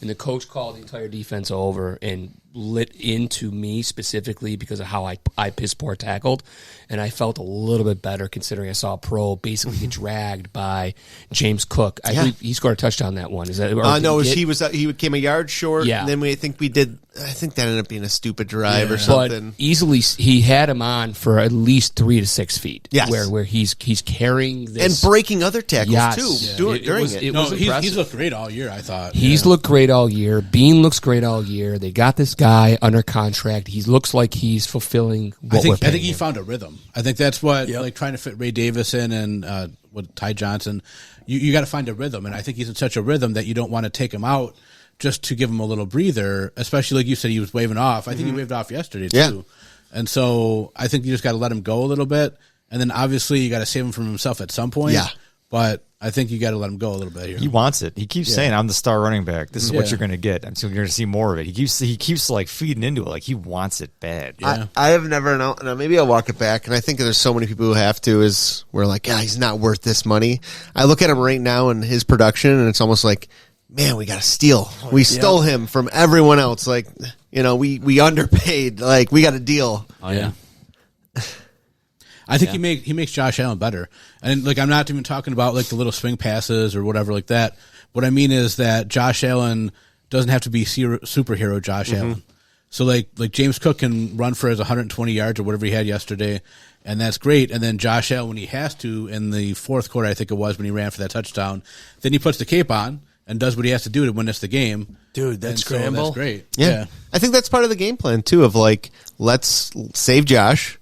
And the coach called the entire defense over and lit into me specifically because of how I piss poor tackled. And I felt a little bit better considering I saw a pro basically get dragged by James Cook. I believe he scored a touchdown that one. Is that no? He came a yard short. Yeah. And then I think that ended up being a stupid drive or something. But easily he had him on for at least 3 to 6 feet. Yes. Where he's carrying this and breaking other tackles too. During it. He's looked great all year. I thought he's looked great all year. Bean looks great all year. They got this guy under contract. He looks like he's fulfilling what we're paying I think he found a rhythm. I think that's what like trying to fit Ray Davis in and with Ty Johnson. You got to find a rhythm, and I think he's in such a rhythm that you don't want to take him out just to give him a little breather. Especially like you said, he was waving off. I think he waved off yesterday too. Yeah. And so I think you just got to let him go a little bit, and then obviously you got to save him from himself at some point. Yeah. But I think you got to let him go a little bit here. He wants it. He keeps saying, "I'm the star running back. This is what you're going to get. I'm you're going to see more of it." He keeps like feeding into it, like he wants it bad. Yeah. I have never known. Maybe I'll walk it back, and I think there's so many people who have to. Is we're like, he's not worth this money. I look at him right now and his production, and it's almost like, man, we got to steal. We stole him from everyone else. Like, we underpaid. Like, we got a deal. Oh yeah. I think he makes Josh Allen better. And like I'm not even talking about like the little swing passes or whatever like that. What I mean is that Josh Allen doesn't have to be superhero Josh Allen. So like James Cook can run for his 120 yards or whatever he had yesterday, and that's great. And then Josh Allen, when he has to, in the fourth quarter, I think it was when he ran for that touchdown, then he puts the cape on and does what he has to do to win us the game. Dude, that's scramble. So that's great. Yeah. I think that's part of the game plan too. Of like, let's save Josh.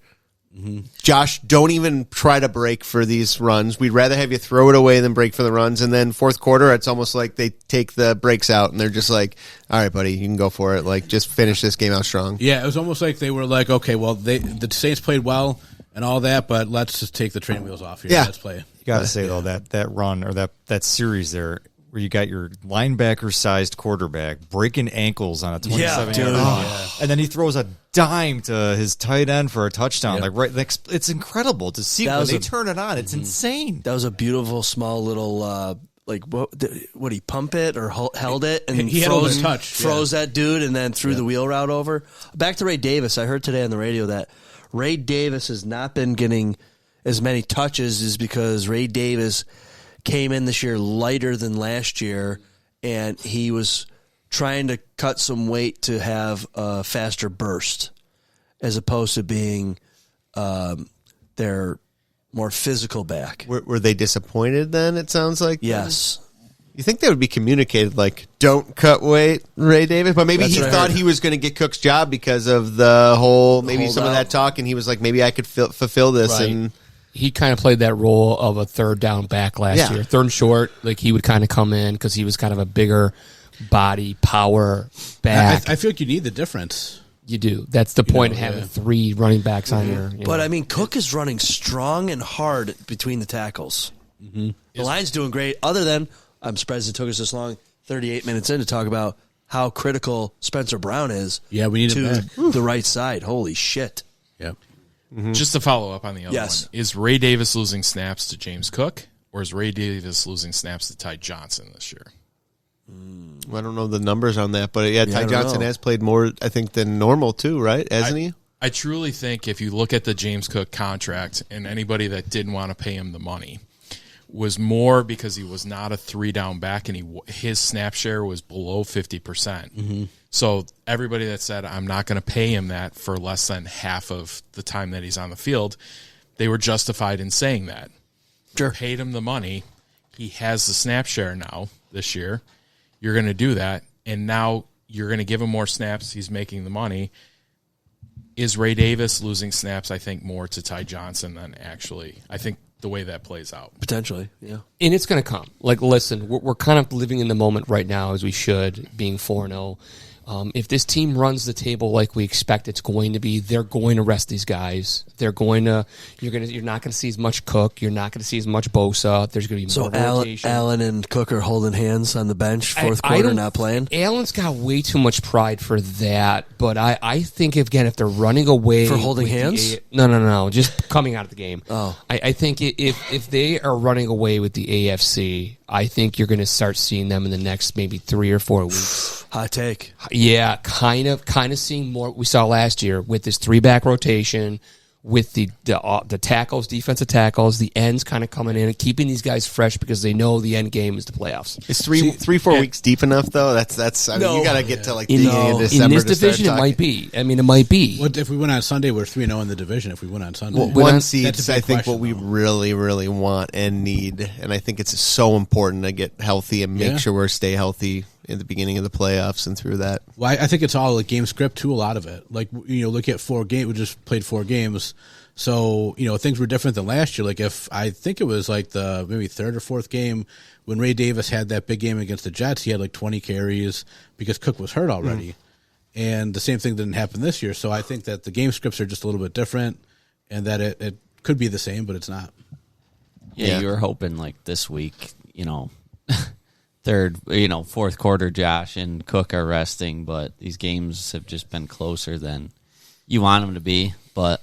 Josh, don't even try to break for these runs. We'd rather have you throw it away than break for the runs. And then fourth quarter, it's almost like they take the breaks out and they're just like, all right, buddy, you can go for it. Like, just finish this game out strong. Yeah, it was almost like they were like, okay, well, the Saints played well and all that, but let's just take the training wheels off here. Yeah. Let's play. You got to say, though, that run or that series there, where you got your linebacker-sized quarterback breaking ankles on a 27-yard run, and then he throws a dime to his tight end for a touchdown. It's incredible to see when they turn it on. It's insane. That was a beautiful small little what he pump it or held it and he froze that dude and then threw the wheel route over. Back to Ray Davis. I heard today on the radio that Ray Davis has not been getting as many touches is because Ray Davis came in this year lighter than last year, and he was trying to cut some weight to have a faster burst as opposed to being their more physical back. Were they disappointed then, it sounds like? Yes. You think that would be communicated like, don't cut weight, Ray Davis? But maybe he thought he was going to get Cook's job because of the whole, maybe some of that talk, and he was like, maybe I could fulfill this. Right. And he kind of played that role of a third down back last year. Third and short, like he would kind of come in because he was kind of a bigger body, power back. I feel like you need the difference. You do. That's the point of having 3 running backs on your. But I mean, Cook is running strong and hard between the tackles. The line's doing great. Other than, I'm surprised it took us this long, 38 minutes in, to talk about how critical Spencer Brown is. Yeah, we need to the right side. Holy shit. Yep. Just to follow up on the other one, is Ray Davis losing snaps to James Cook, or is Ray Davis losing snaps to Ty Johnson this year? I don't know the numbers on that, but Ty Johnson has played more, I think, than normal too, right? Hasn't he? I truly think if you look at the James Cook contract, and anybody that didn't want to pay him the money was more because he was not a 3-down back, and his snap share was below 50%. So everybody that said, I'm not going to pay him that for less than half of the time that he's on the field, they were justified in saying that. Sure. Paid him the money. He has the snap share now this year. You're going to do that, and now you're going to give him more snaps. He's making the money. Is Ray Davis losing snaps, I think, more to Ty Johnson than actually? I think the way that plays out. Potentially, yeah. And it's going to come. Like, listen, we're kind of living in the moment right now as we should, being 4-0. If this team runs the table like we expect it's going to be, they're going to rest these guys. They're going to. You're not going to see as much Cook. You're not going to see as much Bosa. There's going to be more rotation. Allen and Cook are holding hands on the bench, fourth quarter, not playing. Allen's got way too much pride for that. But I think if they're running away for holding hands, no, just coming out of the game. Oh, I think if they are running away with the AFC, I think you're going to start seeing them in the next maybe 3 or 4 weeks. Hot take. Yeah, kind of seeing more what we saw last year with this 3-back rotation, with the tackles, defensive tackles, the ends kind of coming in and keeping these guys fresh because they know the end game is the playoffs. Is 4 weeks deep enough though? That's. I mean, you got to get to like the beginning of December. In this division, it might be. I mean, it might be. What if we win on Sunday? We're 3-0 in the division. If we win on Sunday, one seeds. I think what we really, really want and need, and I think it's so important to get healthy and make sure we stay healthy in the beginning of the playoffs and through that. Well, I think it's all like game script too. A lot of it, like look at 4 games. We just played 4 games, so things were different than last year. Like if I think it was like the maybe 3rd or 4th game when Ray Davis had that big game against the Jets, he had like 20 carries because Cook was hurt already, and the same thing didn't happen this year. So I think that the game scripts are just a little bit different, and that it could be the same, but it's not. Yeah, you were hoping like this week, fourth quarter, Josh and Cook are resting, but these games have just been closer than you want them to be. But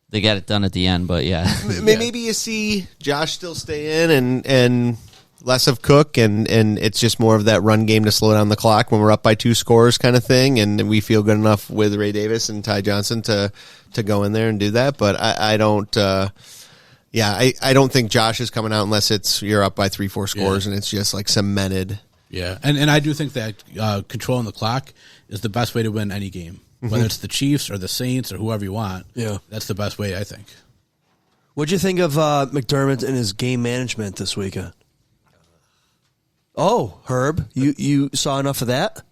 they got it done at the end. But yeah, maybe you see Josh still stay in and less of Cook, and it's just more of that run game to slow down the clock when we're up by 2 scores kind of thing, and we feel good enough with Ray Davis and Ty Johnson to go in there and do that. But I don't. I don't think Josh is coming out unless you're up by 3-4 scores and it's just like cemented. Yeah, and I do think that controlling the clock is the best way to win any game, whether it's the Chiefs or the Saints or whoever you want. Yeah, that's the best way, I think. What'd you think of McDermott and his game management this weekend? Oh, Herb, you saw enough of that?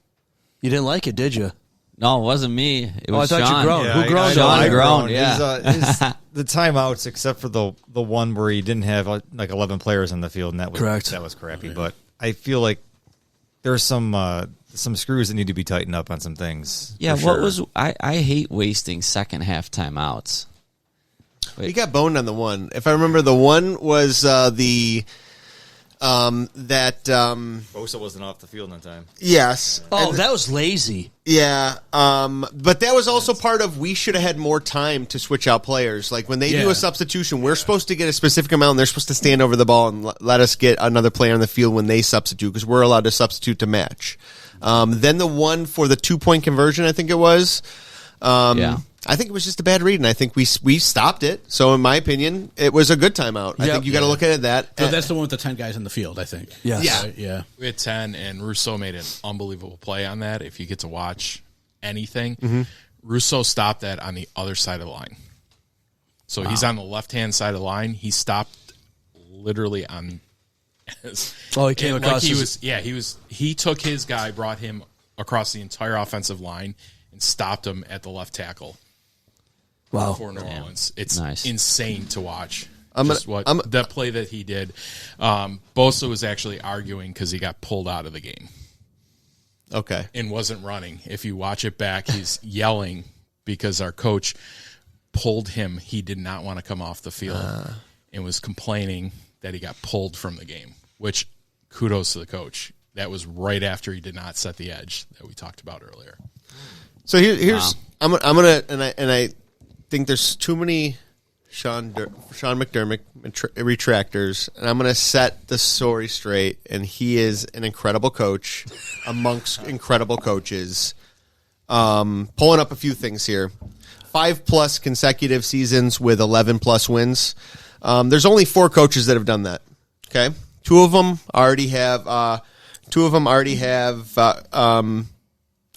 You didn't like it, did you? No, it wasn't me. It was I thought Sean. you groaned. Yeah, Who groaned? Sean groaned, yeah. The timeouts, except for the one where he didn't have like 11 players on the field, and that was correct. That was crappy. But I feel like there's some screws that need to be tightened up on some things. Yeah, I hate wasting second half timeouts. He got boned on the one. If I remember, the one was Bosa wasn't off the field in time. Yes. Oh, that was lazy. Yeah. But that was also part of we should have had more time to switch out players. Like when they do a substitution, we're supposed to get a specific amount, and they're supposed to stand over the ball and let us get another player on the field when they substitute, because we're allowed to substitute to match. Then the one for the 2-point conversion, I think it was. I think it was just a bad read, and I think we stopped it. So, in my opinion, it was a good timeout. I think you got to look at it that. So that's the one with the 10 guys in the field, I think. Yes. Yeah. Yeah. We had 10, and Rousseau made an unbelievable play on that. If you get to watch anything, Rousseau stopped that on the other side of the line. So he's on the left-hand side of the line. He stopped literally on. He came across. He took his guy, brought him across the entire offensive line, and stopped him at the left tackle. Wow. For New Orleans. It's nice. Insane to watch. That play that he did. Bosa was actually arguing because he got pulled out of the game. Okay. And wasn't running. If you watch it back, he's yelling because our coach pulled him. He did not want to come off the field and was complaining that he got pulled from the game, which kudos to the coach. That was right after he did not set the edge that we talked about earlier. So here's I'm gonna and I think there's too many Sean McDermott retractors, and I'm gonna set the story straight. And he is an incredible coach amongst incredible coaches. Pulling up a few things here: 5+ consecutive seasons with 11+ wins. There's only 4 coaches that have done that. Okay, 2 of them already have.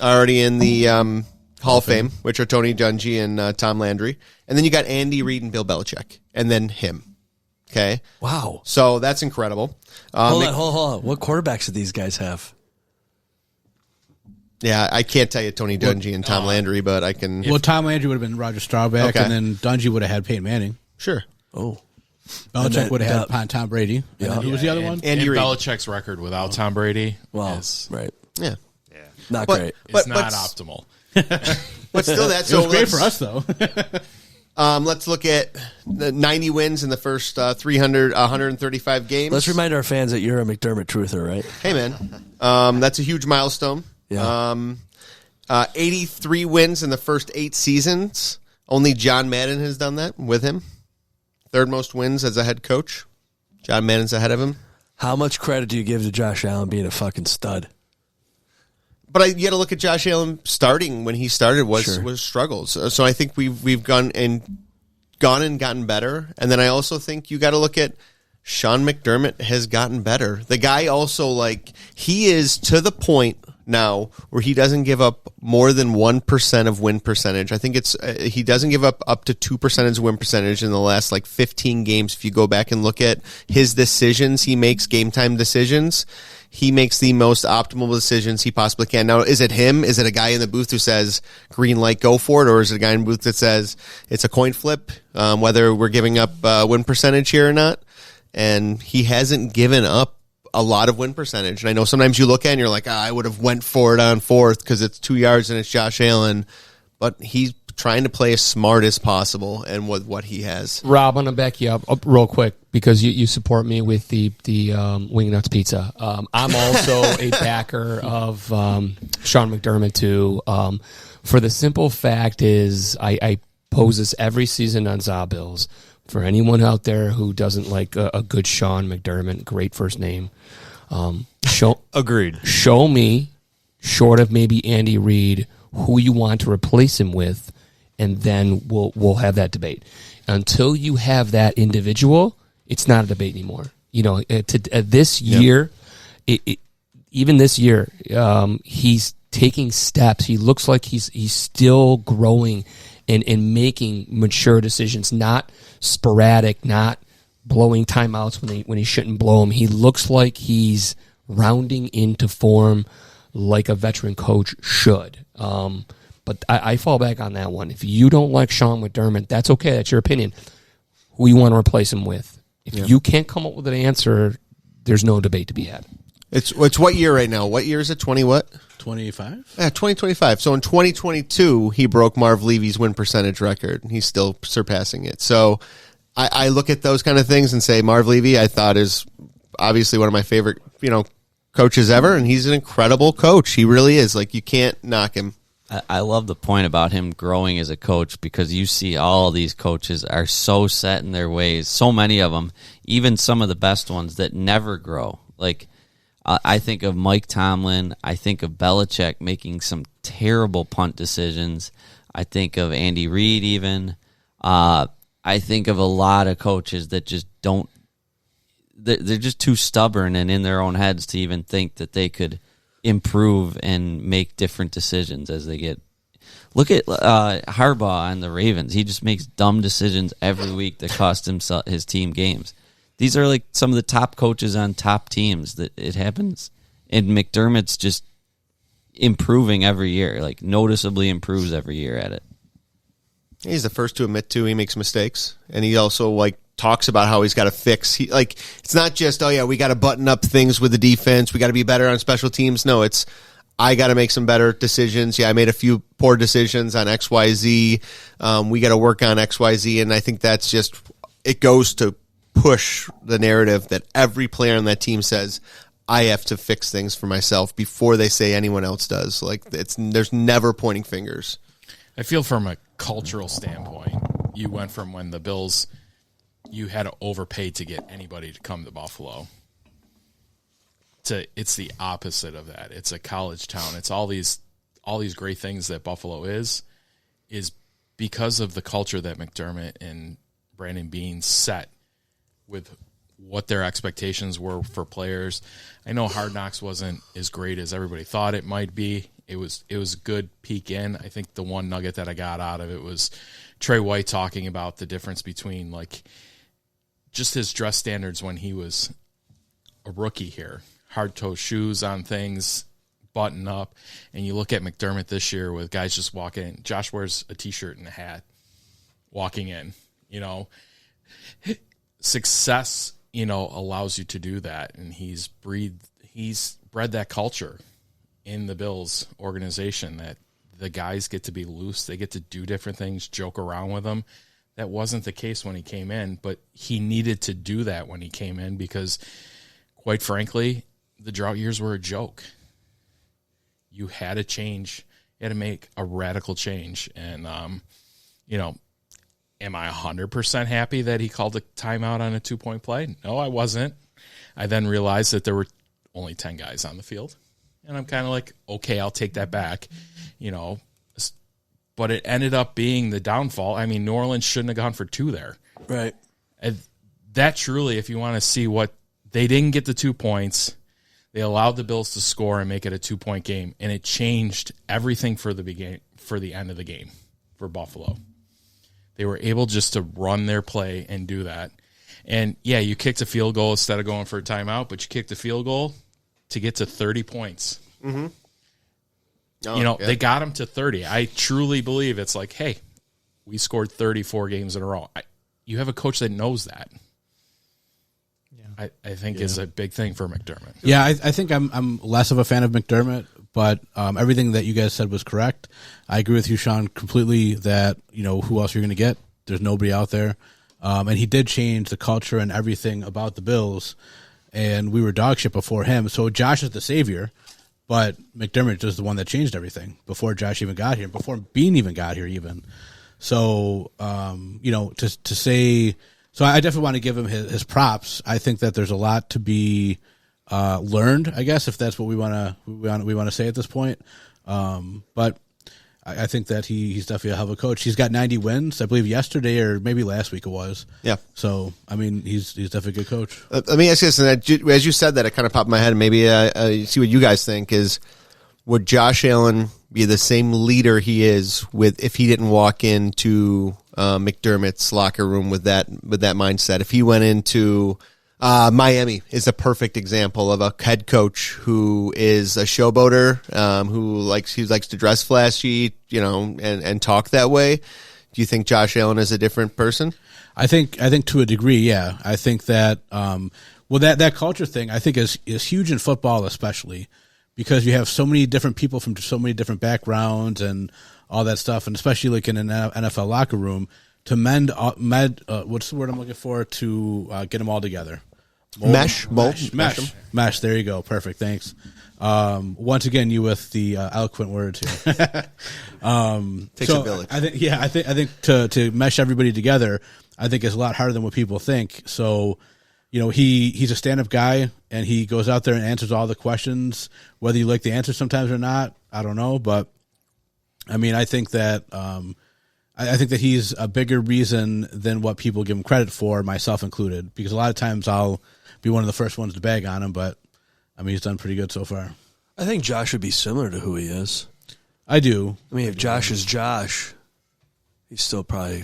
Already in the Hall of Fame, which are Tony Dungy and Tom Landry. And then you got Andy Reid and Bill Belichick. And then him. Okay. Wow. So that's incredible. Hold on. What quarterbacks do these guys have? Yeah, I can't tell you Tony Dungy and Tom Landry, but I can. Well, Tom Landry would have been Roger Staubach, Okay. and then Dungy would have had Peyton Manning. Sure. Oh. Belichick would have had Tom Brady. And then who was the other one? And Reid. Belichick's record without Tom Brady is Right. Yeah. Not But- great. is not optimal. But still, that's It was great for us, though. Let's look at the 90 wins in the first 135 games. Let's remind our fans that you're a McDermott truther, right? Hey, man. That's a huge milestone. Yeah. 83 wins in the first 8 seasons. Only John Madden has done that with him. Third most wins as a head coach. John Madden's ahead of him. How much credit do you give to Josh Allen being a fucking stud? But you got to look at Josh Allen starting when he started was Sure. struggles. So I think we've gone and gotten better. And then I also think you got to look at Sean McDermott has gotten better. The guy also he is to the point now where he doesn't give up more than 1% of win percentage. I think it's he doesn't give up to 2% win percentage in the last 15 games. If you go back and look at his decisions, he makes game time decisions. He makes the most optimal decisions he possibly can. Now, is it him? Is it a guy in the booth who says, green light, go for it? Or is it a guy in the booth that says it's a coin flip, whether we're giving up win percentage here or not? And he hasn't given up a lot of win percentage. And I know sometimes you look at it and you're like, I would have went for it on fourth because it's 2 yards and it's Josh Allen. But he's trying to play as smart as possible and with what he has. Rob, I'm going to back you up real quick because you support me with the Wingnuts Pizza. I'm also a backer of Sean McDermott, too. For the simple fact is I pose this every season on ZaBills. For anyone out there who doesn't like a good Sean McDermott, great first name, Agreed. show me, short of maybe Andy Reid, who you want to replace him with, and then we'll have that debate. Until you have that individual, it's not a debate anymore. This year, even this year, he's taking steps. He looks like he's still growing and making mature decisions, not sporadic, not blowing timeouts when he shouldn't blow them. He looks like he's rounding into form like a veteran coach should. But I fall back on that one. If you don't like Sean McDermott, that's okay. That's your opinion. Who you want to replace him with. If you can't come up with an answer, there's no debate to be had. It's what year right now? What year is it? 20 what? 25? Yeah, 2025. So in 2022, he broke Marv Levy's win percentage record. He's still surpassing it. So I look at those kind of things and say Marv Levy, I thought, is obviously one of my favorite, coaches ever, and he's an incredible coach. He really is. You can't knock him. I love the point about him growing as a coach because you see all these coaches are so set in their ways. So many of them, even some of the best ones that never grow. I think of Mike Tomlin. I think of Belichick making some terrible punt decisions. I think of Andy Reid even. I think of a lot of coaches that just don't. They're just too stubborn and in their own heads to even think that they could improve and make different decisions as they get. Look at Harbaugh and the Ravens. He just makes dumb decisions every week that cost his team games. These are some of the top coaches on top teams that it happens. And McDermott's just improving every year, noticeably improves every year at it. He's the first to admit he makes mistakes, and he also talks about how he's got to fix. It's not just we got to button up things with the defense, we got to be better on special teams. No, it's I got to make some better decisions. Yeah, I made a few poor decisions on XYZ. We got to work on XYZ, and I think that's just it goes to push the narrative that every player on that team says I have to fix things for myself before they say anyone else does. There's never pointing fingers. I feel from a cultural standpoint, you went from when the Bills, you had to overpay to get anybody to come to Buffalo, to it's the opposite of that. It's a college town. It's all these great things that Buffalo is because of the culture that McDermott and Brandon Beane set with what their expectations were for players. I know Hard Knocks wasn't as great as everybody thought it might be. It was a good peek in. I think the one nugget that I got out of it was Trey White talking about the difference between just his dress standards when he was a rookie here. Hard-toe shoes on things, button up. And you look at McDermott this year with guys just walking in. Josh wears a T-shirt and a hat walking in. Success, allows you to do that. And he's bred that culture in the Bills organization that the guys get to be loose. They get to do different things, joke around with them. That wasn't the case when he came in, but he needed to do that when he came in because, quite frankly, the drought years were a joke. You had to change. You had to make a radical change. And, am I 100% happy that he called a timeout on a 2-point play? No, I wasn't. I then realized that there were only 10 guys on the field. And I'm kind of like, okay, I'll take that back, But it ended up being the downfall. I mean, New Orleans shouldn't have gone for 2 there. Right. And that truly, if you want to see what they didn't get the 2 points, they allowed the Bills to score and make it a 2-point game, and it changed everything for the end of the game for Buffalo. They were able just to run their play and do that. And yeah, you kicked a field goal instead of going for a timeout, but you kicked a field goal to get to 30 points. Mm-hmm. Oh, They got them to 30. I truly believe it's like, hey, we scored 34 games in a row. You have a coach that knows that. Yeah. I think is a big thing for McDermott. Yeah, I think I'm less of a fan of McDermott, but everything that you guys said was correct. I agree with you, Sean, completely that, who else you're going to get? There's nobody out there. And he did change the culture and everything about the Bills, and we were dog shit before him. So Josh is the savior, but McDermott is the one that changed everything before Josh even got here, before Bean even got here even. So, to say – so I definitely want to give him his props. I think that there's a lot to be learned, I guess, if that's what we want to say at this point. But I think that he's definitely a hell of a coach. He's got 90 wins, I believe, yesterday or maybe last week it was. Yeah. So I mean, he's definitely a good coach. Let me ask you this, and as you said that, it kind of popped in my head. And maybe see what you guys think is: would Josh Allen be the same leader he is if he didn't walk into McDermott's locker room with that mindset? If he went into Miami is a perfect example of a head coach who is a showboater, who likes to dress flashy, and talk that way. Do you think Josh Allen is a different person? I think to a degree, yeah. I think that that culture thing I think is huge in football, especially because you have so many different people from so many different backgrounds and all that stuff, and especially like in an NFL locker room to mend what's the word I'm looking for, to get them all together. Mesh. There you go. Perfect. Thanks. Once again, you with the eloquent words here. Takes a village. I think to mesh everybody together, I think is a lot harder than what people think. So, he's a stand-up guy, and he goes out there and answers all the questions, whether you like the answer sometimes or not. I don't know, but I mean, I think that I think that he's a bigger reason than what people give him credit for, myself included, because a lot of times I'll be one of the first ones to bag on him, but I mean, he's done pretty good so far. I think Josh would be similar to who he is. I do. I mean, if Josh is Josh, he's still probably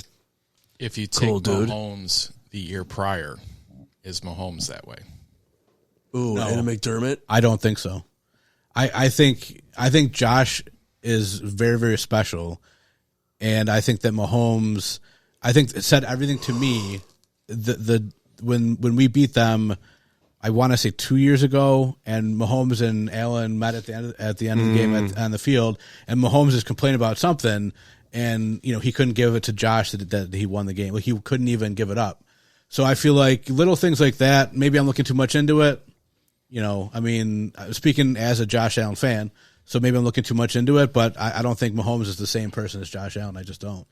if you take cool dude. Mahomes the year prior, is Mahomes that way? Ooh, No. and Mcdermott? I don't think so. I think Josh is very, very special, and I think that Mahomes, said everything to me. When we beat them, I want to say 2 years ago, and Mahomes and Allen met at the end of the game on the field, and Mahomes is complaining about something, and he couldn't give it to Josh that he won the game. Like, he couldn't even give it up. So I feel like little things like that. Maybe I'm looking too much into it. I mean, speaking as a Josh Allen fan, so maybe I'm looking too much into it, but I don't think Mahomes is the same person as Josh Allen. I just don't.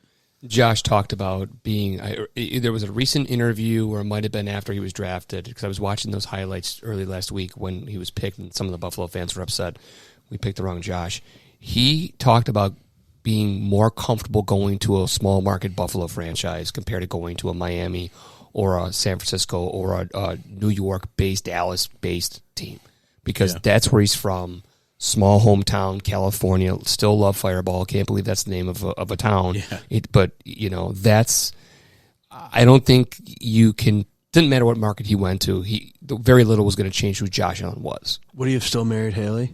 Josh talked about being there was a recent interview, or it might have been after he was drafted, because I was watching those highlights early last week when he was picked, and some of the Buffalo fans were upset we picked the wrong Josh. He talked about being more comfortable going to a small market Buffalo franchise compared to going to a Miami or a San Francisco or a New York-based, Dallas-based team, because that's where he's from. Small hometown, California. Still love Fireball. Can't believe that's the name of a town. Yeah. But that's. I don't think you can didn't matter what market he went to. Very little was going to change who Josh Allen was. Would he have still married Haley?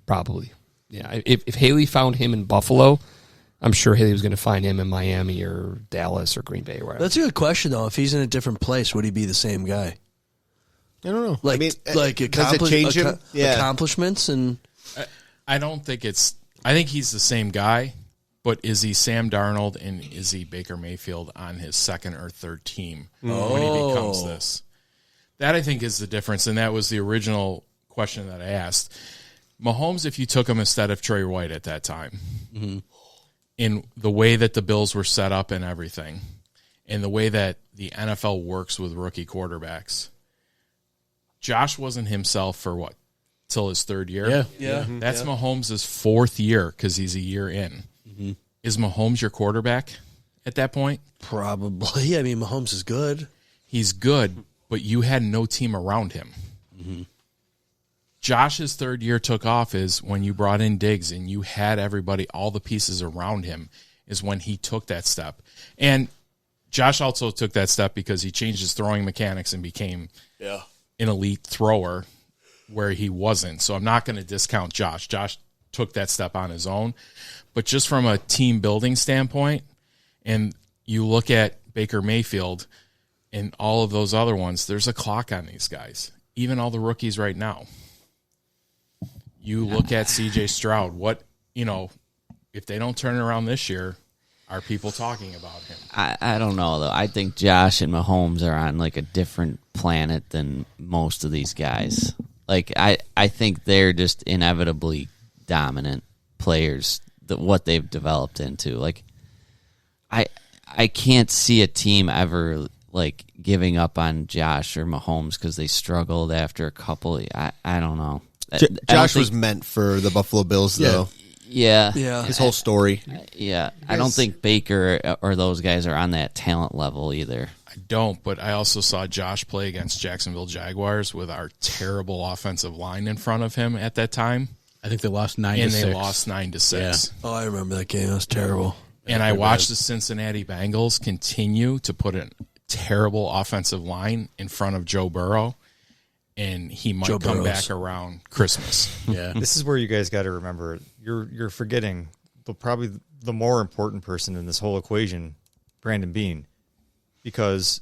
Probably. Yeah. If Haley found him in Buffalo, I'm sure Haley was going to find him in Miami or Dallas or Green Bay or wherever. That's a good question, though. If he's in a different place, would he be the same guy? I don't know. Like, does it change him? Accomplishments and. I don't think it's. I think he's the same guy, but is he Sam Darnold and is he Baker Mayfield on his second or third team when he becomes this? That I think is the difference, and that was the original question that I asked. Mahomes, if you took him instead of Trey White at that time, in the way that the Bills were set up and everything, and the way that the NFL works with rookie quarterbacks, Josh wasn't himself for what? Till his third year? Yeah. That's Mahomes' fourth year because he's a year in. Is Mahomes your quarterback at that point? Probably. I mean, Mahomes is good. He's good, but you had no team around him. Josh's third year took off is when you brought in Diggs and you had everybody, all the pieces around him, is when he took that step. And Josh also took that step because he changed his throwing mechanics and became an elite thrower where he wasn't. So I'm not going to discount Josh. Josh took that step on his own. But just from a team building standpoint, and you look at Baker Mayfield and all of those other ones, there's a clock on these guys, even all the rookies right now. You look at C.J. Stroud. If they don't turn it around this year, are people talking about him? I don't know, though. I think Josh and Mahomes are on, like, a different planet than most of these guys. Like, I think they're just inevitably dominant players, what they've developed into. Like, I can't see a team ever, like, giving up on Josh or Mahomes because they struggled after a couple. I don't know. Josh was meant for the Buffalo Bills, though. Yeah. His whole story. Yeah. I don't think Baker or those guys are on that talent level either. I don't, but I also saw Josh play against Jacksonville Jaguars with our terrible offensive line in front of him at that time. I think they lost 9-6. And they lost 9-6. Yeah. Oh, I remember that game. It was terrible. And I watched the Cincinnati Bengals continue to put a terrible offensive line in front of Joe Burrow, and he might come back around Christmas. Yeah. This is where you guys got to remember, you're forgetting probably the more important person in this whole equation, Brandon Beane, because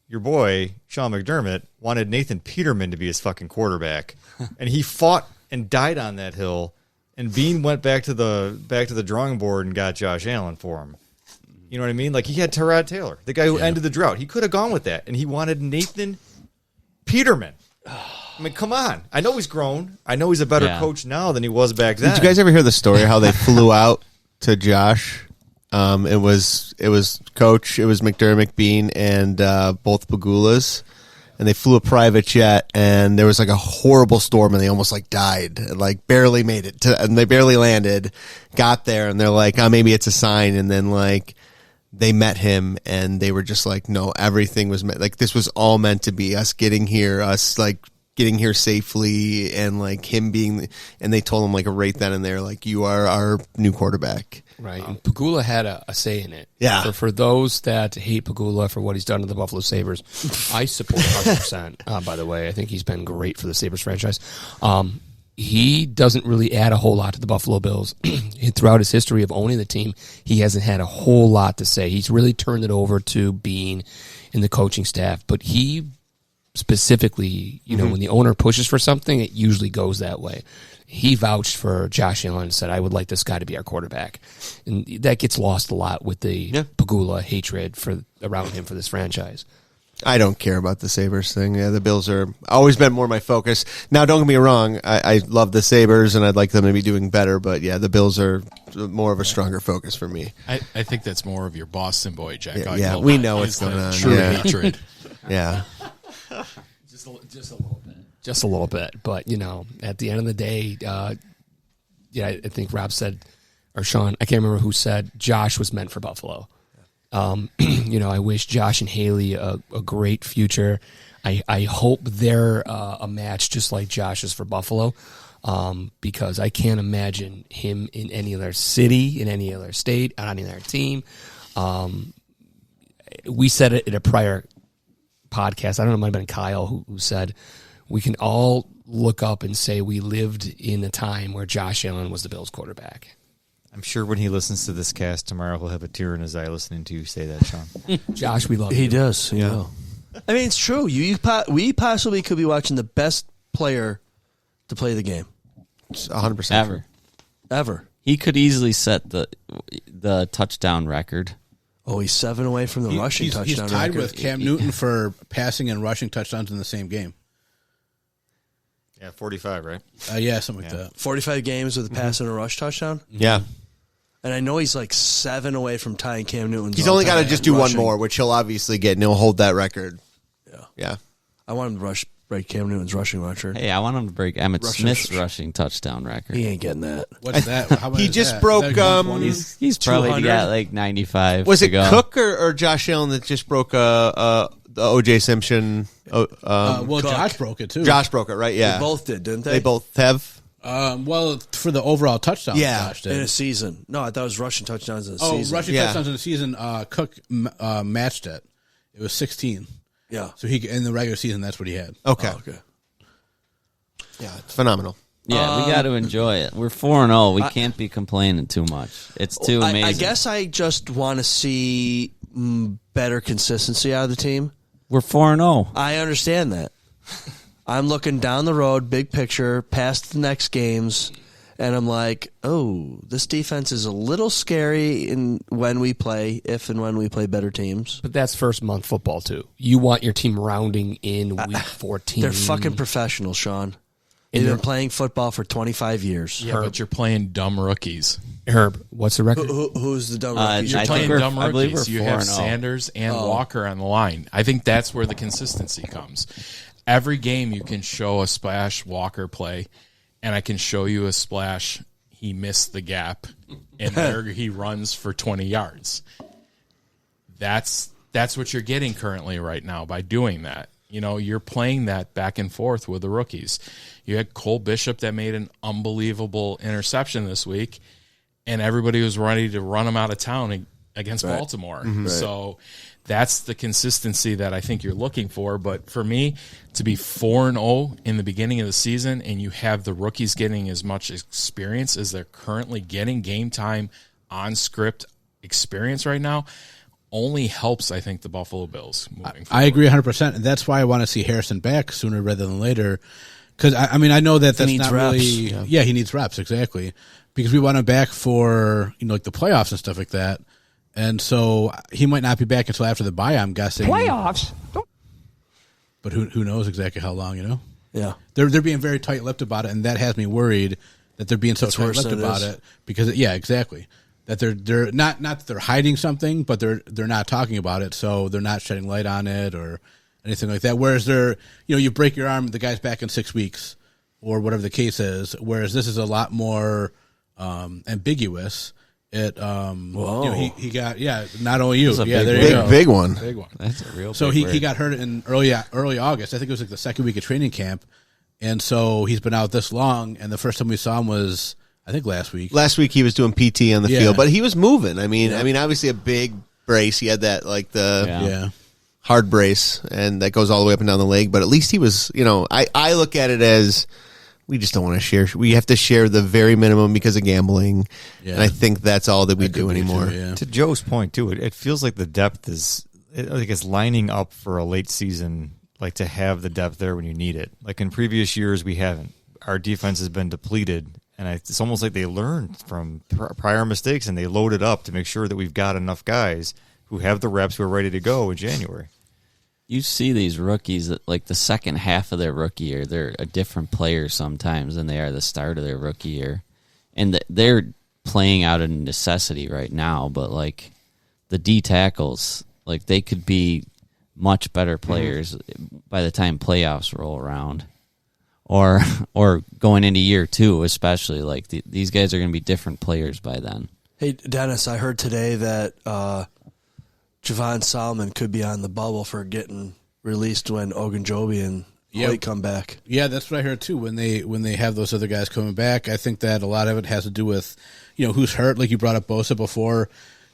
your boy Sean McDermott wanted Nathan Peterman to be his fucking quarterback, and he fought and died on that hill. And Beane went back to the drawing board and got Josh Allen for him. You know what I mean? Like, he had Tyrod Taylor, the guy who ended the drought. He could have gone with that, and he wanted Nathan Peterman. I mean, come on. I know he's grown. I know he's a better coach now than he was back then. Did you guys ever hear the story how they flew out to Josh? It was Coach, it was McDermott, Beane, and both Pagulas. And they flew a private jet, and there was like a horrible storm, and they almost like died, and like barely made it and they barely landed, got there, and they're like, oh, maybe it's a sign. And then like they met him, and they were just like, no, everything was like, this was all meant to be us getting here, us like getting here safely, and like him being, and they told him like right then and there, like, you are our new quarterback. Right, and Pagula had a say in it. Yeah. For those that hate Pagula for what he's done to the Buffalo Sabres, I support 100%, by the way. I think he's been great for the Sabres franchise. He doesn't really add a whole lot to the Buffalo Bills. Throughout his history of owning the team, he hasn't had a whole lot to say. He's really turned it over to Beane and the coaching staff. But he specifically, when the owner pushes for something, it usually goes that way. He vouched for Josh Allen and said, I would like this guy to be our quarterback. And that gets lost a lot with the Pagula hatred around him for this franchise. I don't care about the Sabres thing. Yeah, the Bills are always been more my focus. Now, don't get me wrong. I love the Sabres, and I'd like them to be doing better. But, yeah, the Bills are more of a stronger focus for me. I think that's more of your Boston boy, Jack. Yeah, we know what's going on. True hatred. Yeah. Just a little bit. Just a little bit. But, at the end of the day, I think Rob said, or Sean, I can't remember who said, Josh was meant for Buffalo. I wish Josh and Haley a great future. I hope they're a match just like Josh is for Buffalo, because I can't imagine him in any other city, in any other state, on any other team. We said it in a prior podcast. I don't know, it might have been Kyle who said we can all look up and say we lived in a time where Josh Allen was the Bills quarterback. I'm sure when he listens to this cast tomorrow, he'll have a tear in his eye listening to you say that, Sean. Josh, we love you. He does. He will. I mean, it's true. We possibly could be watching the best player to play the game. It's 100% Ever. He could easily set the touchdown record. Oh, he's 7 away from the rushing touchdown He's tied record. with Cam Newton for passing and rushing touchdowns in the same game. Yeah, 45, right? Yeah, something like that. 45 games with a pass and a rush touchdown? Yeah. And I know he's like 7 away from tying Cam Newton's. He's only got to all-time just do rushing. one more, which he'll obviously get, and he'll hold that record. Yeah. I want him to break Cam Newton's rushing record. Hey, I want him to break Emmitt Rushing- Smith's rushing touchdown record. He ain't getting that. What's that? How much He is just that? broke, Is that 120? He's probably 200? got like 95. Was to it go. Cook or Josh Allen that just broke the O.J. Simpson? Well, Cook. Josh broke it too. Josh broke it, right? Yeah. They both did, didn't they? They both have. Well, for the overall touchdown, Yeah, Josh in did. a season. No, I thought it was rushing touchdowns in a Oh, season. rushing Yeah. touchdowns in the season. Cook matched it. It was 16. Yeah. So he in the regular season, that's what he had. Okay. Oh, okay. Yeah, it's phenomenal. Yeah, we got to enjoy it. We're 4-0. We can't be complaining too much. It's too amazing. I guess I just want to see better consistency out of the team. We're 4-0. I understand that. I'm looking down the road, big picture, past the next games, and I'm like, oh, this defense is a little scary when we play better teams. But that's first month football, too. You want your team rounding in week 14. They're fucking professionals, Sean. They've been playing football for 25 years. Yeah, but you're playing dumb rookies. Herb, what's the record? Who's the dumb rookies? You're I playing think dumb I believe rookies. we're You have 4-0. Sanders and Walker on the line. I think that's where the consistency comes. Every game you can show a splash Walker play, and I can show you a splash he missed the gap, and there he runs for 20 yards. That's what you're getting currently right now by doing that. You know, you're playing that back and forth with the rookies. You had Cole Bishop that made an unbelievable interception this week, and everybody was ready to run him out of town against Baltimore. So that's the consistency that I think you're looking for. But for me, to be 4-0 in the beginning of the season and you have the rookies getting as much experience as they're currently getting, game time, on script experience right now, only helps, I think, the Buffalo Bills moving forward. I agree 100%, and that's why I want to see Harrison back sooner rather than later. Because I mean, I know that's needs not reps. really. Yeah, he needs reps exactly. Because we want him back for like the playoffs and stuff like that, and so he might not be back until after the bye. I'm guessing Playoffs? but who knows exactly how long? Yeah. They're being very tight-lipped about it, and that has me worried that they're being so It's worse tight-lipped than it about is. it. Because exactly. That they're not that they're hiding something, but they're not talking about it, so they're not shedding light on it or anything like that. Whereas you break your arm, the guy's back in 6 weeks, or whatever the case is. Whereas this is a lot more ambiguous. It he got not only you, a there big you one. go, Big one. big one. That's a real So big he word. got hurt in early August. I think it was like the second week of training camp, and so he's been out this long. And the first time we saw him was I think last week. Last week he was doing PT on the Yeah. field, but he was moving. I mean, obviously a big brace. He had that Yeah. hard brace, and that goes all the way up and down the leg. But at least he was, I look at it as we just don't want to share. We have to share the very minimum because of gambling, Yeah. and I think that's all that we That do could be anymore. too, yeah. To Joe's point, too, it feels like the depth is it's lining up for a late season, like to have the depth there when you need it. Like in previous years, we haven't. Our defense has been depleted, and it's almost like they learned from prior mistakes and they loaded up to make sure that we've got enough guys who have the reps who are ready to go in January. You see these rookies that, like the second half of their rookie year, they're a different player sometimes than they are the start of their rookie year. And they're playing out of necessity right now, but like the D tackles, like they could be much better players by the time playoffs roll around. Or going into year two, especially. Like these guys are going to be different players by then. Hey, Dennis, I heard today that Javon Solomon could be on the bubble for getting released when Ogunjobi and Hoyt come back. Yeah, that's what I heard too. When they have those other guys coming back, I think that a lot of it has to do with who's hurt. Like you brought up Bosa before,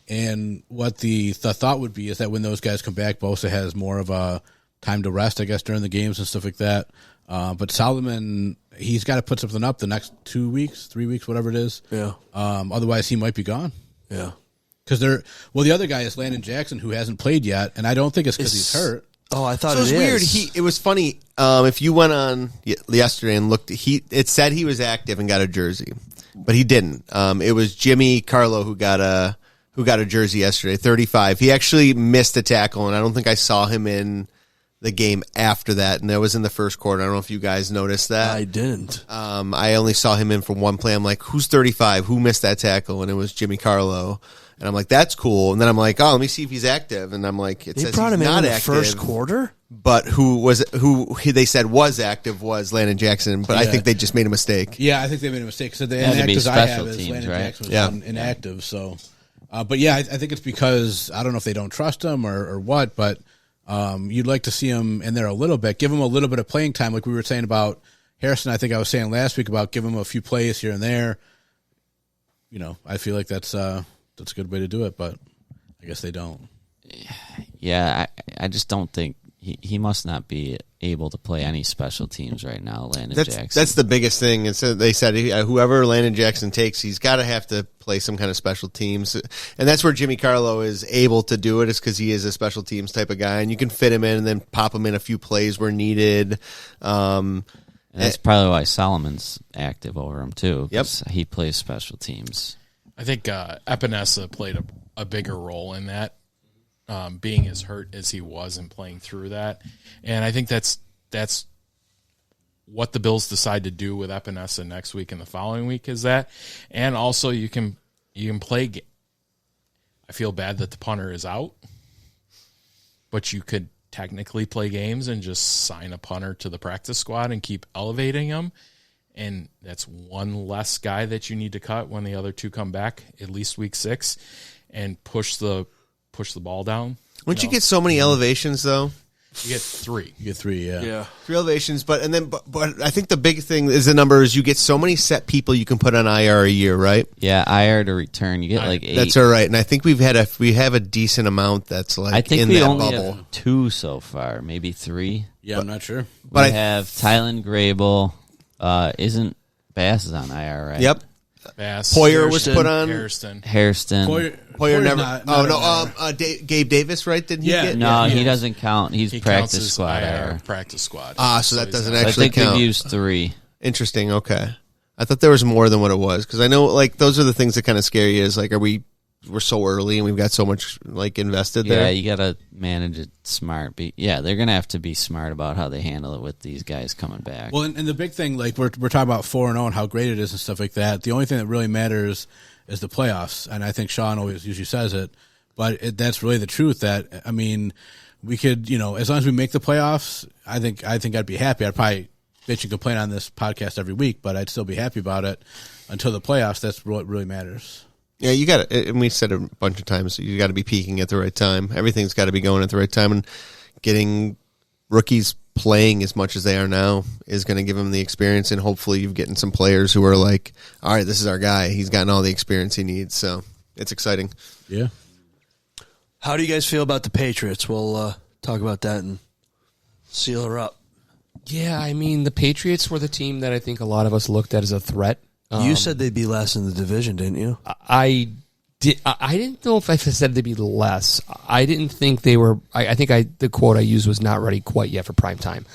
and what the thought would be is that when those guys come back, Bosa has more of a time to rest, I guess, during the games and stuff like that. But Solomon, he's got to put something up the next 2 weeks, 3 weeks, whatever it is. Yeah. Otherwise, he might be gone. Yeah. Because the other guy is Landon Jackson, who hasn't played yet, and I don't think it's because he's hurt. Oh, I thought So it's weird. It was funny. If you went on yesterday and looked, it said he was active and got a jersey, but he didn't. It was Jimmy Carlo who got a jersey yesterday, 35. He actually missed a tackle, and I don't think I saw him in the game after that, and that was in the first quarter. I don't know if you guys noticed that. I didn't. I only saw him in for one play. I'm like, who's 35? Who missed that tackle? And it was Jimmy Carlo. And I'm like, that's cool. And then I'm like, oh, let me see if he's active. And I'm like, They brought him in the first quarter? But who they said was active was Landon Jackson. But I think they just made a mistake. Yeah, I think they made a mistake. So the It had to be inactives I special have is teams, Landon right? Jackson was inactive. So, but yeah, I think it's because I don't know if they don't trust him or what, but you'd like to see him in there a little bit, give him a little bit of playing time, like we were saying about Harrison. I think I was saying last week about give him a few plays here and there. I feel like that's a good way to do it, but I guess they don't. Yeah, I just don't think he must not be able to play any special teams right now, Landon Jackson. That's the biggest thing. And so they said whoever Landon Jackson takes, he's got to have to play some kind of special teams. And that's where Jimmy Carlo is able to do it, is because he is a special teams type of guy. And you can fit him in and then pop him in a few plays where needed. And that's probably why Solomon's active over him, too. Yep. He plays special teams. I think Epinesa played a bigger role in that, being as hurt as he was and playing through that. And I think that's what the Bills decide to do with Epinesa next week and the following week is that. And also you can play. I feel bad that the punter is out, but you could technically play games and just sign a punter to the practice squad and keep elevating him. And that's one less guy that you need to cut when the other two come back, at least week 6, and push the ball down. Wouldn't you get so many elevations though? You get 3. You get 3, yeah. Yeah. 3 elevations, but I think the big thing is the number is you get so many set people you can put on IR a year, right? Yeah, IR to return. You get like 8. That's all right. And I think we have a decent amount that's like I think in we that only bubble. have 2 so far, maybe 3. Yeah, I'm not sure. But I have Tylen Grable. Isn't Bass is on IR, right? Yep. Bass, Poyer was put on. Hairston. Poyer never. Gabe Davis, right? Didn't he get? No, he doesn't count. He's He practice counts as squad IR, IR. practice squad. So that doesn't I actually think count. we've used 3. Interesting. Okay. I thought there was more than what it was, because I know like those are the things that kind of scare you. Is like, we're so early and we've got so much like invested there. Yeah, you got to manage it smart. But yeah, they're going to have to be smart about how they handle it with these guys coming back. Well, and the big thing, like we're talking about 4-0 and how great it is and stuff like that. The only thing that really matters is the playoffs, and I think Sean always usually says it, but that's really the truth. That I mean, we could, as long as we make the playoffs, I think I'd be happy. I'd probably bitch and complain on this podcast every week, but I'd still be happy about it until the playoffs. That's what really matters. Yeah, you got it, and we said it a bunch of times. You got to be peaking at the right time. Everything's got to be going at the right time, and getting rookies playing as much as they are now is going to give them the experience. And hopefully, you're getting some players who are like, "All right, this is our guy. He's gotten all the experience he needs." So it's exciting. Yeah. How do you guys feel about the Patriots? We'll talk about that and seal her up. Yeah, I mean, the Patriots were the team that I think a lot of us looked at as a threat. You said they'd be last in the division, didn't you? I didn't know if I said they'd be less. I didn't think they were. I think the quote I used was not ready quite yet for prime time.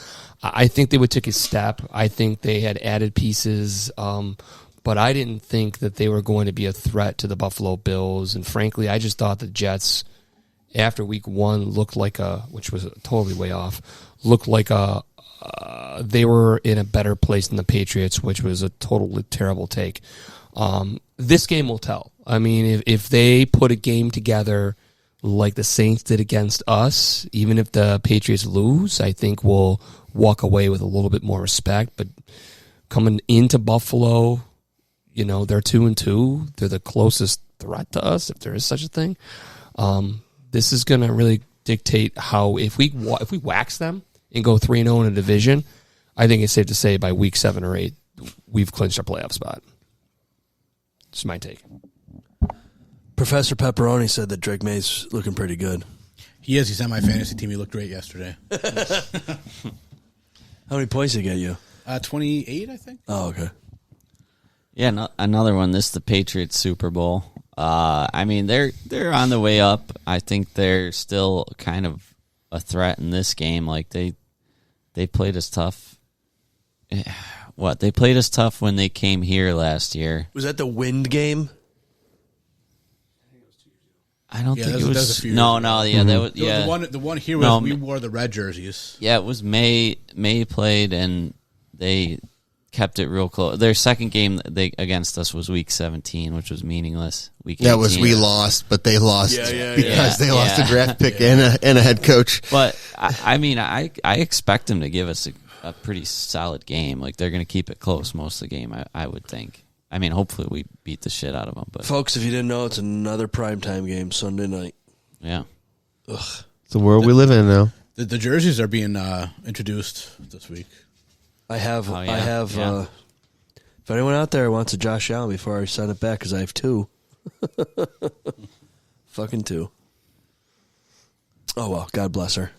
I think they would take a step. I think they had added pieces, but I didn't think that they were going to be a threat to the Buffalo Bills. And frankly, I just thought the Jets, after week 1, looked like which was totally way off, looked like they were in a better place than the Patriots, which was a totally terrible take. This game will tell. I mean, if they put a game together like the Saints did against us, even if the Patriots lose, I think we'll walk away with a little bit more respect. But coming into Buffalo, they're 2-2. They're the closest threat to us, if there is such a thing. This is going to really dictate how if we wax them and go 3-0 in a division, I think it's safe to say by week 7 or 8, we've clinched our playoff spot. It's my take. Professor Pepperoni said that Drake May's looking pretty good. He is. He's on my fantasy team. He looked great yesterday. How many points did he get you? 28, I think. Oh, okay. Yeah, another one. This is the Patriots Super Bowl. I mean, they're on the way up. I think they're still kind of a threat in this game. Like they played us tough. What? They played us tough when they came here last year. Was that the wind game? I don't think it that was was. a few No, years no, ago. yeah, that was, yeah. The one here was we wore the red jerseys. Yeah, it was May. May played and they kept it real close. Their second game against us was Week 17, which was meaningless. Week 18. That was we lost, but they lost because they lost yeah. a draft pick and a head coach. But I mean, I expect them to give us a pretty solid game. Like they're going to keep it close most of the game. I would think. I mean, hopefully we beat the shit out of them. But Folks, if you didn't know, it's another primetime game Sunday night. yeah. Ugh. It's the world we live in now. The jerseys are being introduced this week. I have. Yeah. If anyone out there wants a Josh Allen before I send it back, because I have 2. Fucking 2. Oh, well. God bless her.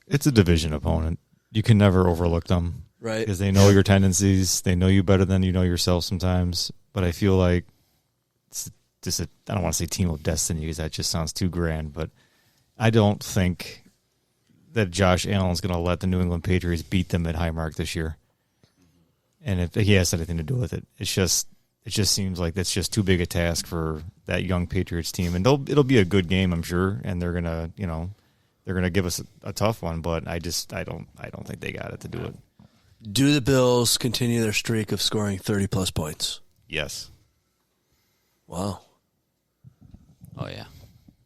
It's a division opponent. You can never overlook them. Right. Because they know your tendencies. They know you better than you know yourself sometimes. But I feel like it's just I don't want to say team of destiny because that just sounds too grand. But I don't think that Josh Allen's going to let the New England Patriots beat them at Highmark this year. And if he has anything to do with it, it just seems like that's just too big a task for that young Patriots team. And it'll be a good game, I'm sure. And they're gonna give us a tough one. But I don't think they got it to do it. Do the Bills continue their streak of scoring 30-plus points? Yes. Wow. Oh yeah.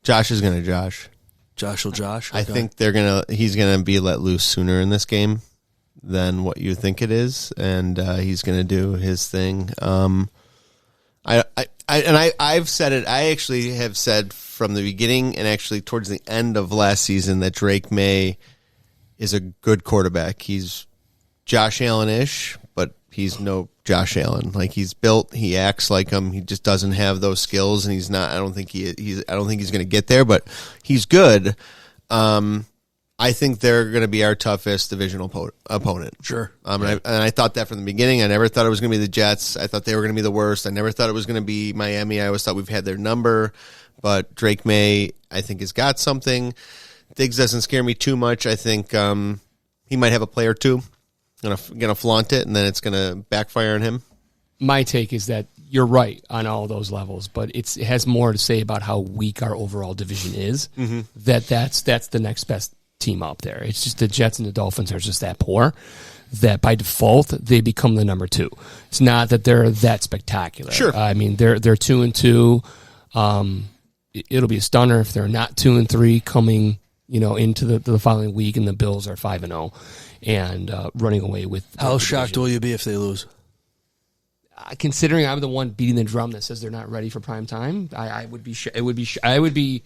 Josh is going to Josh. Josh will Josh? Okay. I think he's going to be let loose sooner in this game than what you think it is, and he's going to do his thing. I've said it. I actually have said from the beginning and actually towards the end of last season that Drake May is a good quarterback. He's Josh Allen-ish, but he's no Josh Allen. Like he's built, he acts like him. He just doesn't have those skills, and he's not. I don't think he's going to get there, but he's good. I think they're going to be our toughest divisional opponent. Sure. And I thought that from the beginning. I never thought it was going to be the Jets. I thought they were going to be the worst. I never thought it was going to be Miami. I always thought we've had their number. But Drake May, I think, has got something. Diggs doesn't scare me too much. I think he might have a play or two. Gonna flaunt it, and then it's gonna backfire on him. My take is that you're right on all those levels, but it has more to say about how weak our overall division is. Mm-hmm. That's the next best team up there. It's just the Jets and the Dolphins are just that poor that by default they become the number 2. It's not that they're that spectacular. Sure. I mean they're 2-2. It'll be a stunner if they're not 2-3 coming into the following week, and the Bills are 5-0 and running away with. How shocked will you be if they lose? Considering I'm the one beating the drum that says they're not ready for prime time, I would be. It would be. I would be.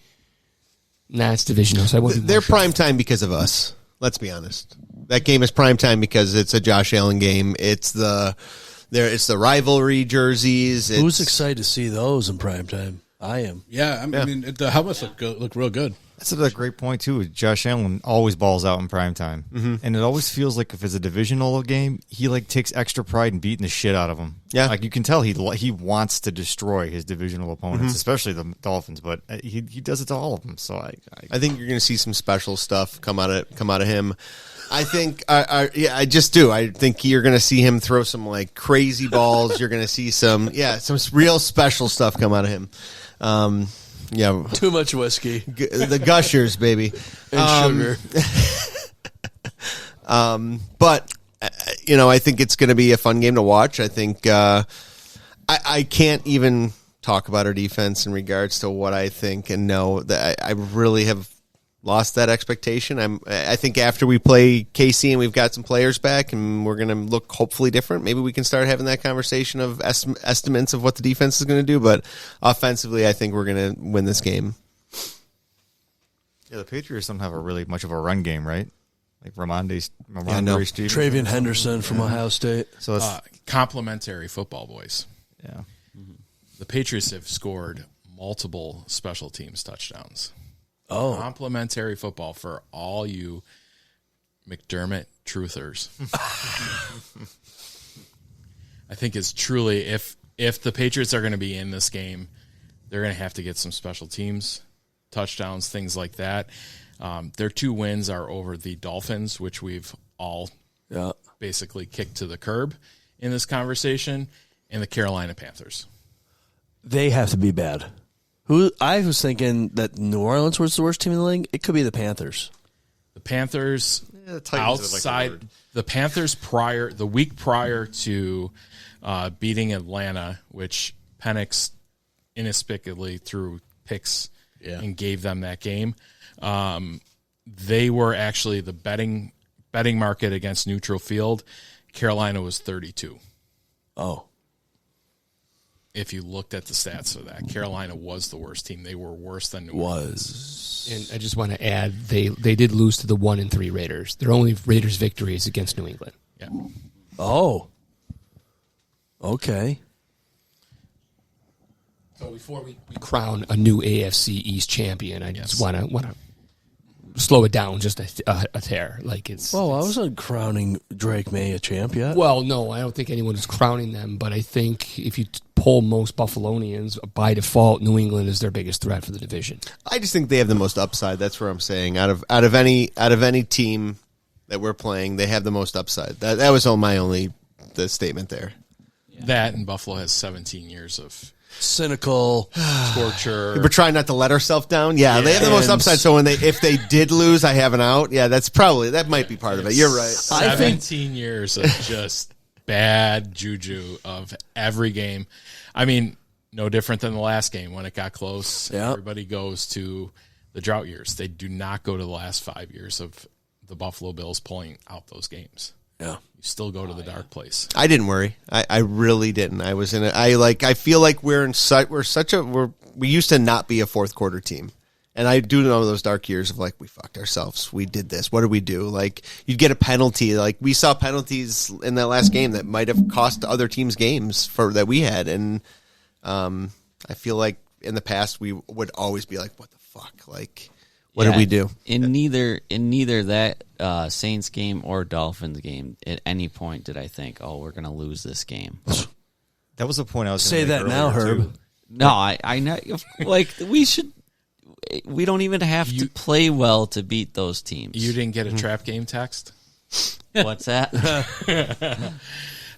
Nah, it's divisional, so I wouldn't. They're prime time because of us. Let's be honest. That game is prime time because it's a Josh Allen game. It's the rivalry jerseys. Who's excited to see those in prime time? I am. Yeah, I mean the helmets look real good. That's a great point, too. Josh Allen always balls out in primetime. Mm-hmm. And it always feels like if it's a divisional game, he takes extra pride in beating the shit out of them. Yeah. Like you can tell he wants to destroy his divisional opponents, especially the Dolphins, but he does it to all of them. So I think you're going to see some special stuff come out of him. I think I just do. I think you're going to see him throw some crazy balls. You're going to see some real special stuff come out of him. Yeah, too much whiskey. The Gushers, baby, and sugar. But I think it's going to be a fun game to watch. I think I can't even talk about our defense in regards to what I think and know that I really have lost that expectation. I think after we play KC and we've got some players back and we're going to look hopefully different, maybe we can start having that conversation of estimates of what the defense is going to do. But offensively, I think we're going to win this game. Yeah, the Patriots don't have a really much of a run game, right? Like Ramondre Stevenson. Travian Henderson from Ohio State. So it's complimentary football boys. Yeah. The Patriots have scored multiple special teams touchdowns. Oh. Complimentary football for all you McDermott truthers. I think it's truly, if the Patriots are going to be in this game, they're going to have to get some special teams, touchdowns, things like that. Their 2 wins are over the Dolphins, which we've all basically kicked to the curb in this conversation, and the Carolina Panthers. They have to be bad. I was thinking that New Orleans was the worst team in the league. It could be the Panthers. The Panthers the Titans are outside the Panthers the week prior to beating Atlanta, which Penix inexplicably threw picks and gave them that game. They were actually the betting market against neutral field. Carolina was 32. Oh. If you looked at the stats of that, Carolina was the worst team. They were worse than New Orleans. And I just want to add, they did lose to the 1-3 Raiders. Their only Raiders victory is against New England. Yeah. Oh. Okay. So before we crown a new AFC East champion, I just want to slow it down just a hair. Like it's. Well, I wasn't crowning Drake May a champ yet. Well, no, I don't think anyone is crowning them. But I think if you poll most Buffalonians, by default, New England is their biggest threat for the division. I just think they have the most upside. That's what I'm saying. Out of any team that we're playing, they have the most upside. That was the statement there. That and Buffalo has 17 years of cynical torture. We're trying not to let ourselves down. Yeah, they have the most upside. So if they did lose, I have an out. Yeah, that might be part of it. You're right. 17 years of just bad juju of every game. I mean, no different than the last game when it got close. Yeah. Everybody goes to the drought years. They do not go to the last 5 years of the Buffalo Bills pulling out those games. Yeah. You still go to the dark place. I didn't worry. I really didn't. I was in it. I feel like we used to not be a fourth quarter team. And I do know those dark years of like, we fucked ourselves. We did this. What did we do? Like, you'd get a penalty. Like, we saw penalties in that last game that might have cost other teams games that we had. And I feel like in the past we would always be like, what the fuck? Like, what did we do? In neither that Saints game or Dolphins game, at any point did I think, oh, we're going to lose this game. That was the point I was say gonna make that now, earlier, Herb. too. No, I know. Like, we don't even have to play well to beat those teams. You didn't get a trap game text? What's that?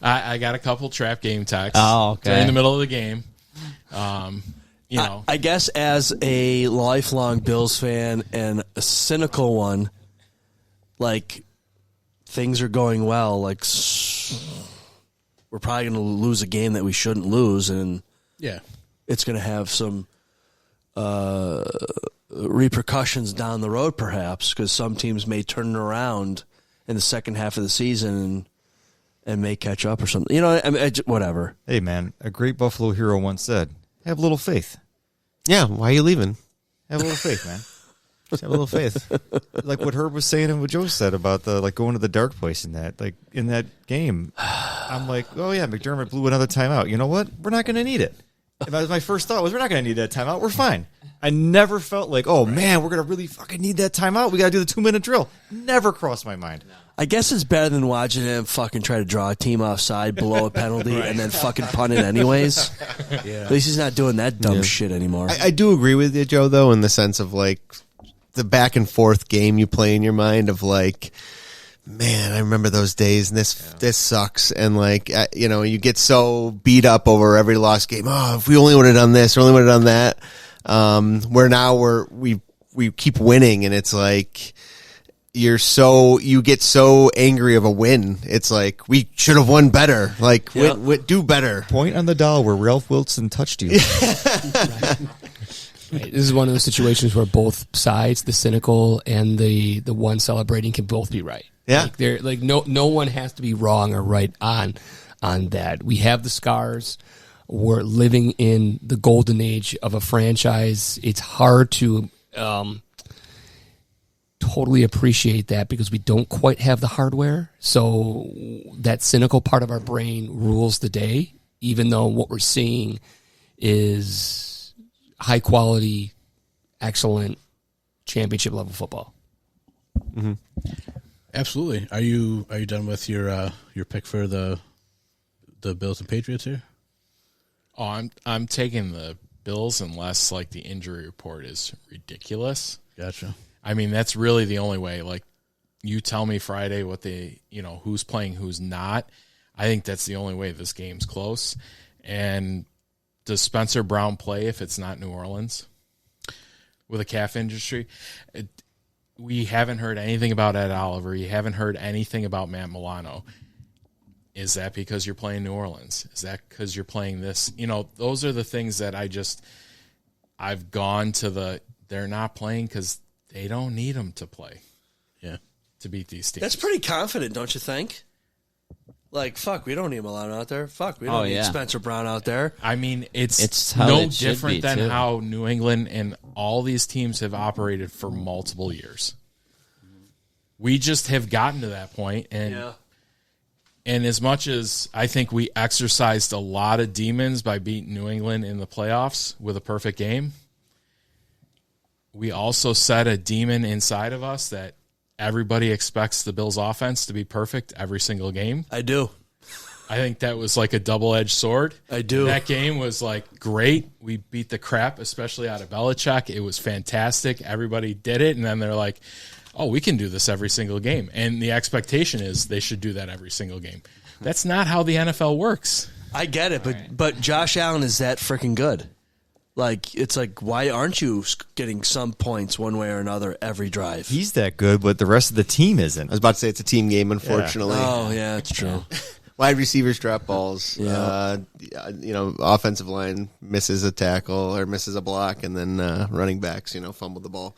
I got a couple trap game texts during the middle of the game. I guess as a lifelong Bills fan and a cynical one, like, things are going well. Like, we're probably going to lose a game that we shouldn't lose, and it's going to have some repercussions down the road, perhaps, because some teams may turn it around in the second half of the season and may catch up or something. You know, whatever. Hey, man, a great Buffalo hero once said, have a little faith. Yeah, why are you leaving? Have a little faith, man. Just have a little faith. Like what Herb was saying and what Joe said about the going to the dark place in that game. I'm like, oh yeah, McDermott blew another timeout. You know what? We're not going to need it. My first thought was, we're not going to need that timeout. We're fine. I never felt like, oh man, we're going to really fucking need that timeout. We got to do the 2-minute drill. Never crossed my mind. I guess it's better than watching him fucking try to draw a team offside, blow a penalty, and then fucking punt it anyways. At least he's not doing that dumb shit anymore. I do agree with you, Joe, though, in the sense of like the back and forth game you play in your mind of like, man, I remember those days, and this sucks, and like you get so beat up over every lost game. Oh, if we only would have done this, or only would have done that. Where now we keep winning, and it's like you get so angry of a win. It's like we should have won better. Like do better. Point on the dial where Ralph Wilson touched you. Right. This is one of those situations where both sides, the cynical and the one celebrating, can both be right. Yeah, no one has to be wrong or right on that. We have the scars. We're living in the golden age of a franchise. It's hard to totally appreciate that because we don't quite have the hardware. So that cynical part of our brain rules the day, even though what we're seeing is high quality, excellent championship level football. Absolutely. Are you done with your pick for the Bills and Patriots here? Oh, I'm taking the Bills unless like the injury report is ridiculous. Gotcha. I mean, that's really the only way. Like, you tell me Friday what who's playing, who's not. I think that's the only way this game's close. And does Spencer Brown play if it's not New Orleans with a calf injury? We haven't heard anything about Ed Oliver. You haven't heard anything about Matt Milano. Is that because you're playing New Orleans? Is that because you're playing this? Those are the things that I've gone to they're not playing because they don't need them to play. Yeah. To beat these teams. That's pretty confident, don't you think? Like, fuck, we don't need Milano out there. Fuck, we don't need Spencer Brown out there. I mean, it's how no it should different be, than too. how New England and all these teams have operated for multiple years. We just have gotten to that point, and as much as I think we exercised a lot of demons by beating New England in the playoffs with a perfect game, we also set a demon inside of us that everybody expects the Bills' offense to be perfect every single game. I do. I think that was like a double-edged sword. I do. That game was like great. We beat the crap, especially out of Belichick. It was fantastic. Everybody did it, and then they're like, oh, we can do this every single game. And the expectation is they should do that every single game. That's not how the NFL works. I get it, but Josh Allen is that freaking good. Like, it's like, why aren't you getting some points one way or another every drive? He's that good, but the rest of the team isn't. I was about to say it's a team game, unfortunately. Oh, yeah, it's true. Wide receivers drop balls. Yeah. Offensive line misses a tackle or misses a block, and then running backs, fumble the ball.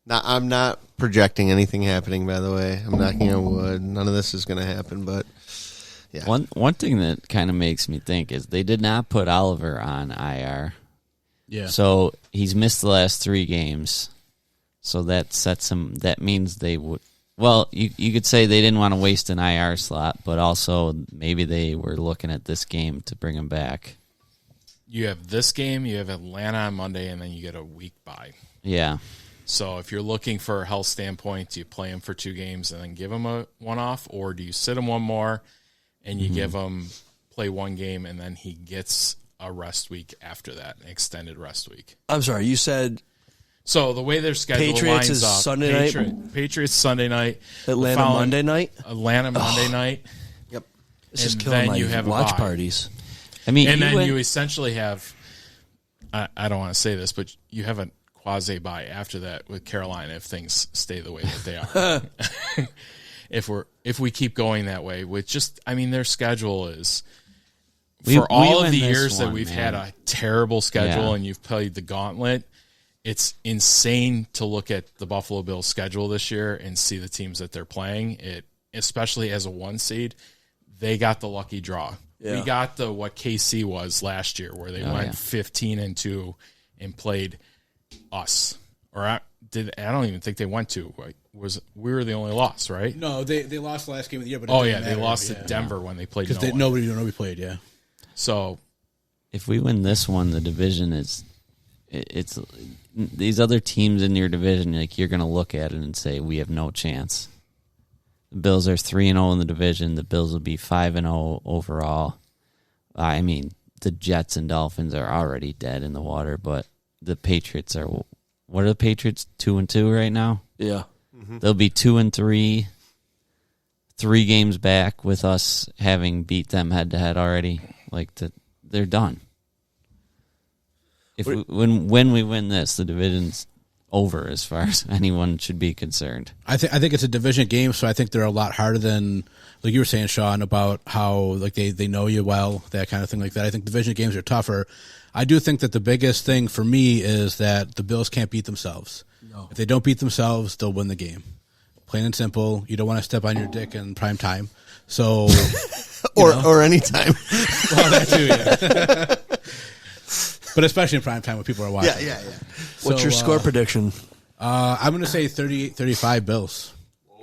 I'm not projecting anything happening, by the way. I'm knocking on wood. None of this is going to happen, but yeah. One thing that kind of makes me think is they did not put Oliver on IR. Yeah. So he's missed the last 3 games. So that sets him. That means they would. Well, you could say they didn't want to waste an IR slot, but also maybe they were looking at this game to bring him back. You have this game, you have Atlanta on Monday, and then you get a week bye. Yeah. So if you're looking for a health standpoint, do you play him for 2 games and then give him a one off, or do you sit him one more and you give him play 1 game and then he gets a rest week after that, an extended rest week? I'm sorry, you said so. The way their schedule Patriots lines is up, Sunday night? Patriots Sunday night, Atlanta Monday night. Atlanta Monday night. Yep, it's And just killing then my you have a watch bye. parties. I mean, And then you essentially have, I don't want to say this, but you have a quasi bye after that with Carolina if things stay the way that they are. if we keep going that way with just, I mean, their schedule is for all of the years that we've had a terrible schedule and you've played the gauntlet. It's insane to look at the Buffalo Bills schedule this year and see the teams that they're playing. It, especially as a 1 seed, they got the lucky draw. Yeah. We got what KC was last year, where they went 15-2 and played us. Or I don't even think they went to. We were the only loss, right? No, they lost the last game of the year. But they lost to Denver when they played. Because nobody played. Yeah. So if we win this one, the division it's these other teams in your division. Like, you're going to look at it and say we have no chance. The Bills are 3-0 in the division. The Bills will be 5-0 overall. I mean, the Jets and Dolphins are already dead in the water, but the Patriots are. What are the Patriots? 2-2 right now. Yeah, they'll be 2-3, 3 games back with us having beat them head to head already. They're done. When we win this, the division's over as far as anyone should be concerned. I think it's a division game, so I think they're a lot harder than, like you were saying, Sean, about how they know you well, that kind of thing like that. I think division games are tougher. I do think that the biggest thing for me is that the Bills can't beat themselves. No. If they don't beat themselves, they'll win the game. Plain and simple. You don't want to step on your dick in prime time. So, or anytime. Well, that too, yeah. But especially in prime time when people are watching. Yeah. What's your score prediction? I'm going to say 38-35 Bills.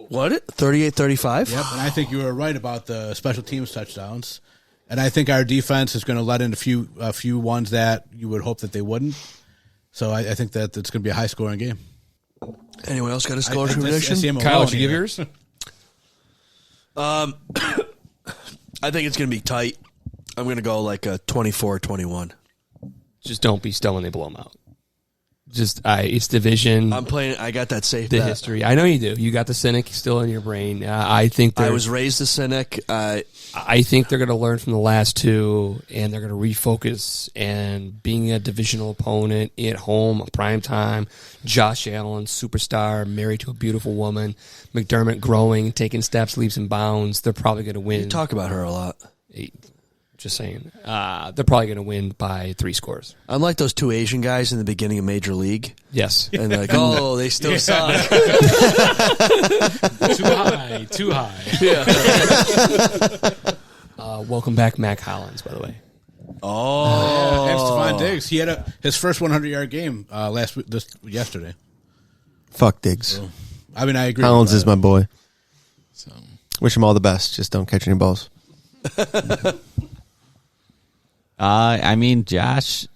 What? 38-35? Yep, and I think you were right about the special teams touchdowns. And I think our defense is going to let in a few ones that you would hope that they wouldn't. So I think that it's going to be a high-scoring game. Anyone else got a score I prediction? see him Kyle, alone did you give here. yours? I think it's going to be tight. I'm going to go like a 24-21. Just don't be still when they blow them out. Just it's division. I'm playing. I got that safe the bet. history. I know you do. You got the cynic still in your brain. I think I was raised a cynic. I think they're going to learn from the last two, and they're going to refocus. And being a divisional opponent at home, prime time, Josh Allen, superstar, married to a beautiful woman, McDermott growing, taking steps, leaps and bounds. They're probably going to win. You talk about her a lot. Just saying. They're probably going to win by 3 scores. I'm like those two Asian guys in the beginning of Major League. Yes. And they're like, oh, they still suck. Too high. Yeah. Welcome back, Mac Hollins, by the way. Oh. And Stephon Diggs. He had his first 100-yard game yesterday. Fuck Diggs. So, I mean, I agree. Collins is my boy. So Wish him all the best. Just don't catch any balls. I mean, Josh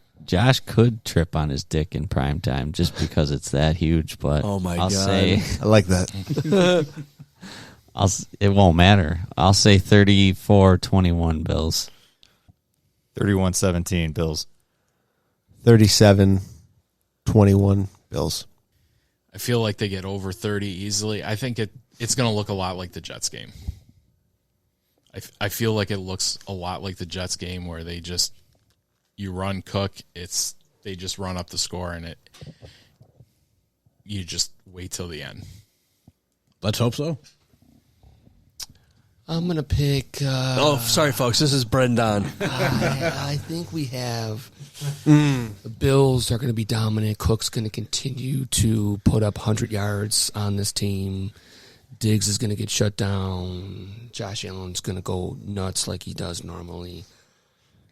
could trip on his dick in prime time just because it's that huge. But Oh, my I'll God. say I like that. it won't matter. I'll say 34-21 Bills. 31-17 Bills. 37-21 Bills. I feel like they get over 30 easily. I think it's going to look a lot like the Jets game. I feel like it looks a lot like the Jets game where you run Cook, they just run up the score and you just wait till the end. Let's hope so. I'm going to pick... sorry, folks. This is Brendan. I think we have... The Bills are going to be dominant. Cook's going to continue to put up 100 yards on this team. Diggs is going to get shut down. Josh Allen's going to go nuts like he does normally.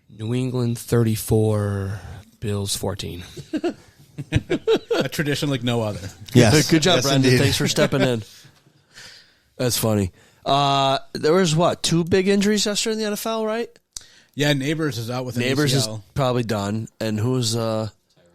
New England 34, Bills 14. A tradition like no other. Yes. Good job, Yes, Brendan. indeed. Thanks for stepping in. That's funny. There was, 2 big injuries yesterday in the NFL, right? Yeah, Neighbors is out with an Neighbors ACL. is probably done. And who's... and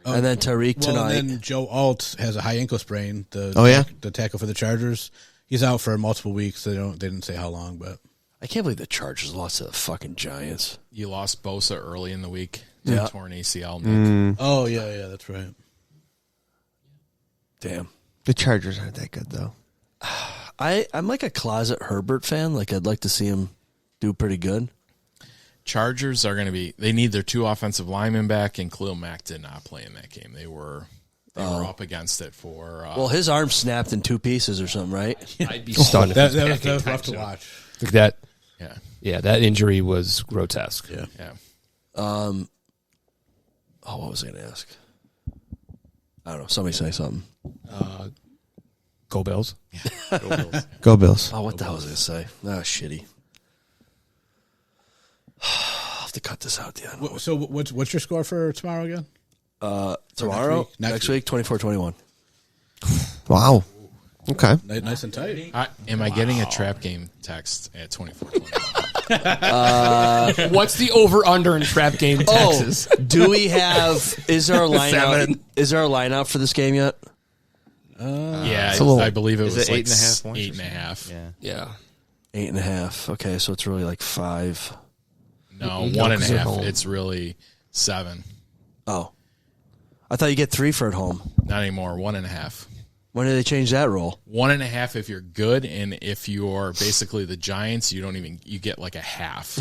then Tariq tonight. And then Joe Alt has a high ankle sprain. yeah? The tackle for the Chargers. He's out for multiple weeks. They didn't say how long, but I can't believe the Chargers lost to the fucking Giants. You lost Bosa early in the week. Yeah. Torn ACL. Nick. oh yeah, that's right. Damn. The Chargers aren't that good, though. I'm like a closet Herbert fan. Like, I'd like to see him do pretty good. Chargers are going to be. They need their 2 offensive linemen back, and Khalil Mack did not play in that game. They were up against it for. Well, his arm snapped in 2 pieces or something, right? I'd be stunned if That he's was back anytime rough to soon. watch. Like that. Yeah. That injury was grotesque. Yeah. Yeah. What was I going to ask? I don't know. Somebody say something. Go Bills. Go Bills. Oh, what the hell was I going to say? Shitty. I'll have to cut this out at the end. So what's your score for tomorrow again? Tomorrow? Next Next week, 24-21. Wow. Okay. Nice and tight. Am I getting a trap game text at 24-21? What's the over-under in trap game taxes? Do we have... Is there a lineup? Is there a lineup for this game yet? Yeah, a little- I believe it Is was it like 8.5 points? 8.5. Yeah. Yeah. 8.5. Okay, so it's really like 5. No, No, 'cause they're 1.5. home. It's really 7. Oh. I thought you get 3 for at home. Not anymore. 1.5. When did they change that rule? 1.5 if you're good, and if you're basically the Giants, you get like a half.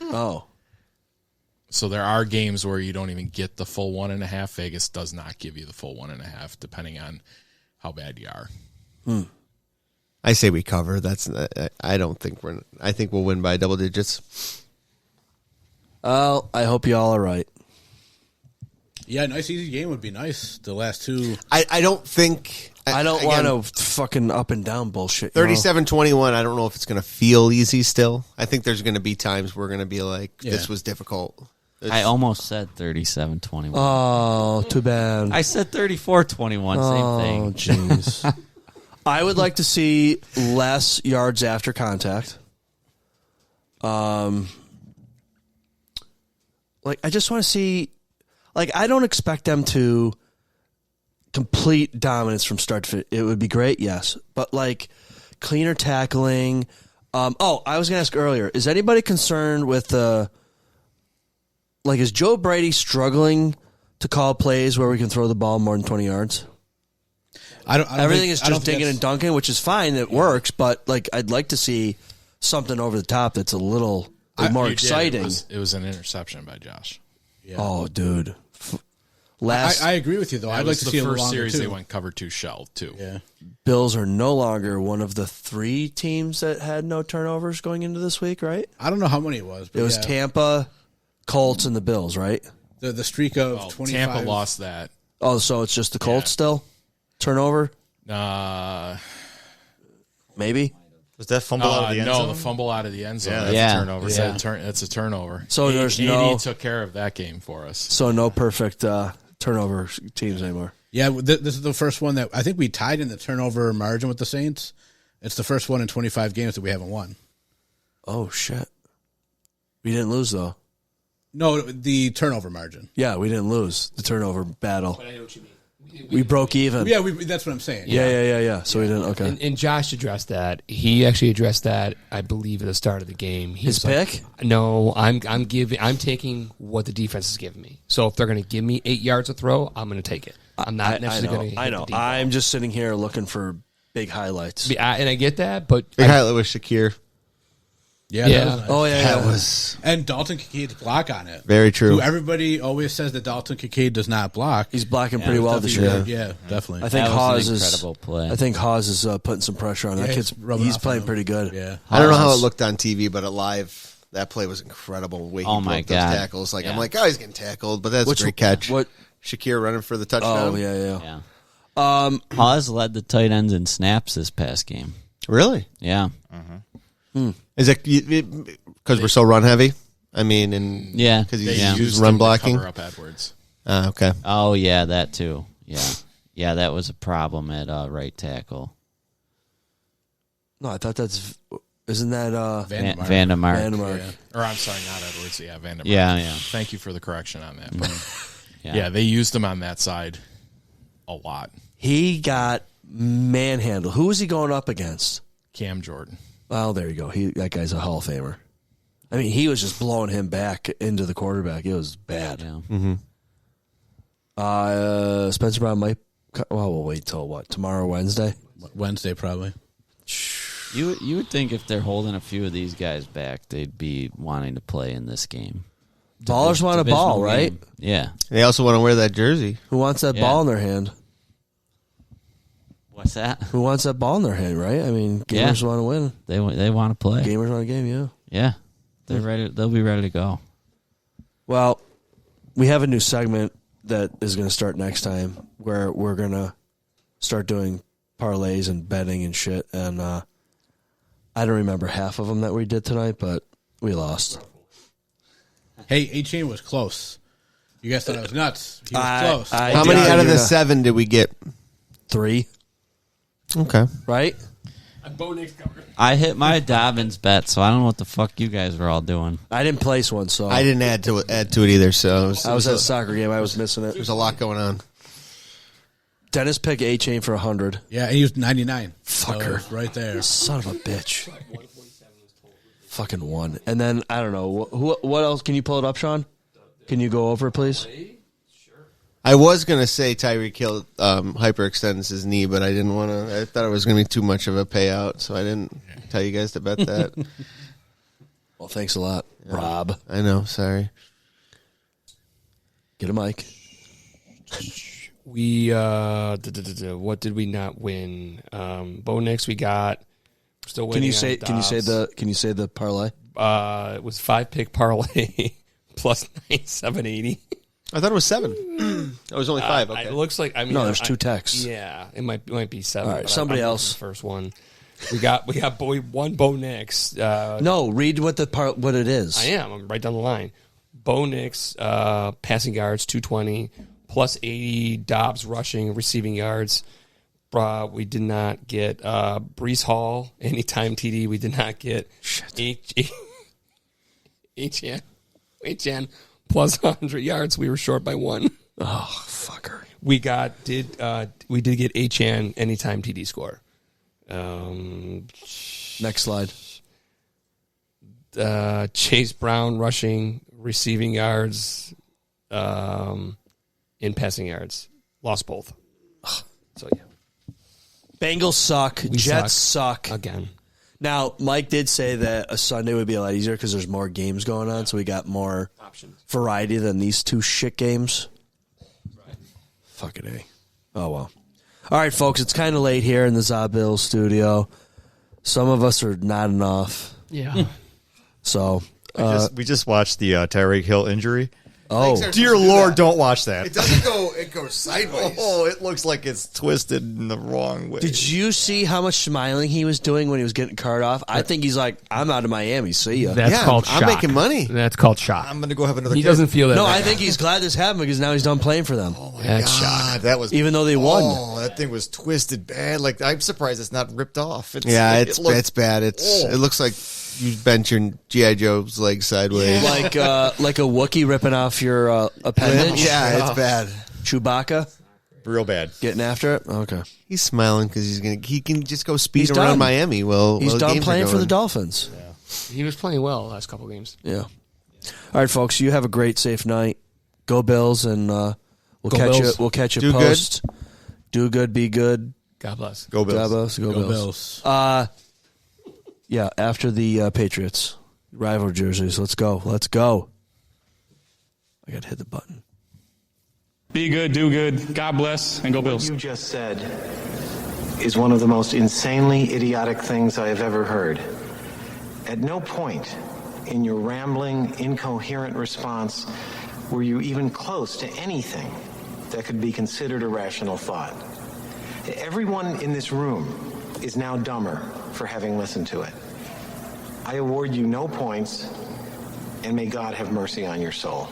Oh. So there are games where you don't even get the full 1.5. Vegas does not give you the full 1.5, depending on how bad you are. I say we cover. I don't think I think we'll win by double digits. Well, I hope you all are right. Yeah, a nice easy game would be nice. The last 2. I don't think. I don't again, want to fucking up and down bullshit. you know? 37-21, I don't know if it's going to feel easy still. I think there's going to be times we're going to be like, this was difficult. I almost said 37-21. Oh, too bad. I said 34-21. Same thing. Oh, jeez. I would like to see less yards after contact. I just want to see. I don't expect them to complete dominance from start to finish, it would be great, yes. But, like, cleaner tackling. I was going to ask earlier, is anybody concerned with is Joe Brady struggling to call plays where we can throw the ball more than 20 yards? Everything is just digging and dunking, which is fine. It works, but like I'd like to see something over the top that's a little more exciting. It was an interception by Josh. Yeah. Oh, dude. I agree with you, though. I'd like to see a the little first longer, series too. they went cover 2 shell, too. Yeah. Bills are no longer one of the 3 teams that had no turnovers going into this week, right? I don't know how many it was. But It was Tampa, Colts, and the Bills, right? The streak of 25. Tampa lost that. Oh, so it's just the Colts still? Turnover? Maybe? Was that fumble out of the end zone? No, the fumble out of the end zone. Yeah, That's Yeah. a turnover. Yeah. That's a turnover. So there's AD no- took care of that game for us. So no perfect turnover teams anymore. Yeah, this is the first one that I think we tied in the turnover margin with the Saints. It's the first one in 25 games that we haven't won. Oh, shit. We didn't lose, though. No, the turnover margin. Yeah, we didn't lose the turnover battle. But I know what you mean. We broke even. Yeah, that's what I'm saying. Yeah. So we didn't. Okay. And Josh addressed that. He actually addressed that, I believe, at the start of the game. His He's like, pick? No, I'm taking what the defense is giving me. So if they're going to give me 8 yards to throw, I'm going to take it. I'm not necessarily going to. I know. I'm just sitting here looking for big highlights. And I get that, but Big highlight was Shakir. Yeah. Yeah. That was nice. Oh yeah, That was And Dalton Kincaid's block on it. very true. Who everybody always says that Dalton Kincaid does not block. he's blocking pretty well this year. Yeah, definitely. I think That was Hawes an is incredible play. I think Hawes is putting some pressure on that Yeah, kid's. he's rubbing He's off playing on him. pretty good. Yeah. I don't know how it Hawes. looked on TV, but live, that play was incredible. The way he Oh, my broke those God. tackles. Like Yeah. I'm like, oh, he's getting tackled, but that's Which- a great catch. what- Shakir running for the touchdown. Oh yeah. Yeah. Hawes led the tight ends in snaps this past game. Really? Yeah. Is it because we're so run heavy? I mean, and Yeah. because They he's used run him to blocking. cover up Edwards. Okay. Oh, yeah, that too. Yeah. Yeah, that was a problem at right tackle. No, I thought isn't that Vandermark. Vandermark. Vandermark? Or I'm sorry, not Edwards. Yeah, Vandermark. Yeah. Thank you for the correction on that. But Yeah. they used him on that side a lot. He got manhandled. Who was he going up against? Cam Jordan. Well, there you go. That guy's a Hall of Famer. I mean, he was just blowing him back into the quarterback. It was bad. Yeah. Spencer Brown might. Well, we'll wait till what? Tomorrow, Wednesday. Wednesday, probably. You would think if they're holding a few of these guys back, they'd be wanting to play in this game. Ballers want a ball, Divisional right? game. Yeah. They also want to wear that jersey. Who wants that Yeah. ball in their hand? What's that? Who wants that ball in their hand, right? I mean, gamers want to win. They want to play. Gamers want a game, yeah. Yeah. They're ready. They'll be ready to go. Well, we have a new segment that is going to start next time where we're going to start doing parlays and betting and shit. And I don't remember half of them that we did tonight, but we lost. Hey, A-Chain was close. You guys thought I was nuts. He was close. How many out of the 7 did we get? 3, Okay. right? I hit my Dobbins bet, so I don't know what the fuck you guys were all doing. I didn't place one, so I didn't add to it either, so I was at a soccer game. I was missing it. there's a lot going on. Dennis picked A-Chain for 100. Yeah, and he was 99. So Fucker. it was right there. Son of a bitch. Fucking won. And then, I don't know. What else? Can you pull it up, Sean? Can you go over it, please? I was going to say Tyreek Hill hyperextends his knee, but I didn't want to. I thought it was going to be too much of a payout, so I didn't tell you guys to bet that. Well, thanks a lot, Rob. I know, sorry. Get a mic. We what did we not win? Bo Nix we got. We're still waiting. Can you say the parlay? It was 5-pick parlay plus 780. I thought it was 7. That was only 5. Okay. It looks like No, there's 2 texts. Yeah, it might be 7. All right, but somebody I'm else. the first one. We got one Bo Nix. No, read what it is. I'm right down the line. Bo Nix, passing yards 220 plus 80. Dobbs rushing, receiving yards. We did not get Brees Hall anytime TD. We did not get HN plus 100 yards. We were short by 1. Oh, fucker. We did get Achan anytime TD score. Next slide. Chase Brown rushing, receiving yards, in passing yards. Lost both. So, yeah. Bengals suck. Jets suck. Again. Now, Mike did say that a Sunday would be a lot easier because there's more games going on, so we got more variety than these two shit games. Right. Fucking A. Oh, well. All right, folks, it's kind of late here in the ZaBills studio. Some of us are nodding off. Yeah. So we just watched the Tyreek Hill injury. Oh, dear Lord, don't watch that. It doesn't go. It goes sideways. Oh, it looks like it's twisted in the wrong way. did you see how much smiling he was doing when he was getting cart off? I think he's like, I'm out of Miami. See ya. That's called shock. I'm making money. That's called shock. I'm going to go have another He kid. doesn't feel that. No, bad. I think he's glad this happened because now he's done playing for them. Oh, my That's God. shock. That was, even though they won. Oh, that thing was twisted bad. Like, I'm surprised it's not ripped off. It's looked- bad. It looks like you bent your G.I. Joe's leg sideways. Like a Wookiee ripping off your appendage. Yeah, it's bad. Chewbacca real bad. getting after it. Okay, He's smiling because he can just go speed He's around done. Miami. Well, he's done playing for the Dolphins. He was playing well the last couple games. Yeah. All right, folks. You have a great, safe night. Go Bills, and we'll Go catch you. Bills. We'll catch you Do post. Do good, be good. God bless. Go Bills. God bless. Go Bills. Yeah, after the Patriots rival jerseys. Let's go. Let's go. I got to hit the button. Be good, do good, God bless, and go Bills. What you just said is one of the most insanely idiotic things I have ever heard. At no point in your rambling, incoherent response were you even close to anything that could be considered a rational thought. Everyone in this room is now dumber for having listened to it. I award you no points, and may God have mercy on your soul.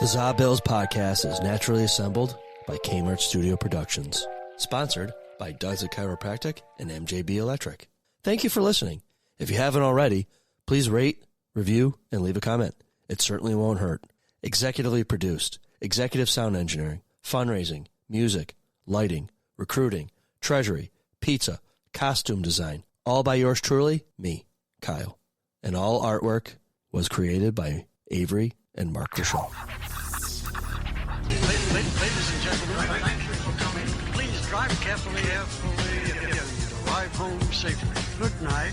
The ZaBillsPodcast is naturally assembled by Kmart Studio Productions. Sponsored by Doug's Chiropractic and MJB Electric. Thank you for listening. If you haven't already, please rate, review, and leave a comment. It certainly won't hurt. Executively produced. Executive sound engineering. Fundraising. Music. Lighting. Recruiting. Treasury. Pizza. Costume design. All by yours truly, me, Kyle. And all artwork was created by Avery and Mark Deschamps. Ladies and gentlemen, thank you for coming. Please drive carefully and arrive home safely. Good night.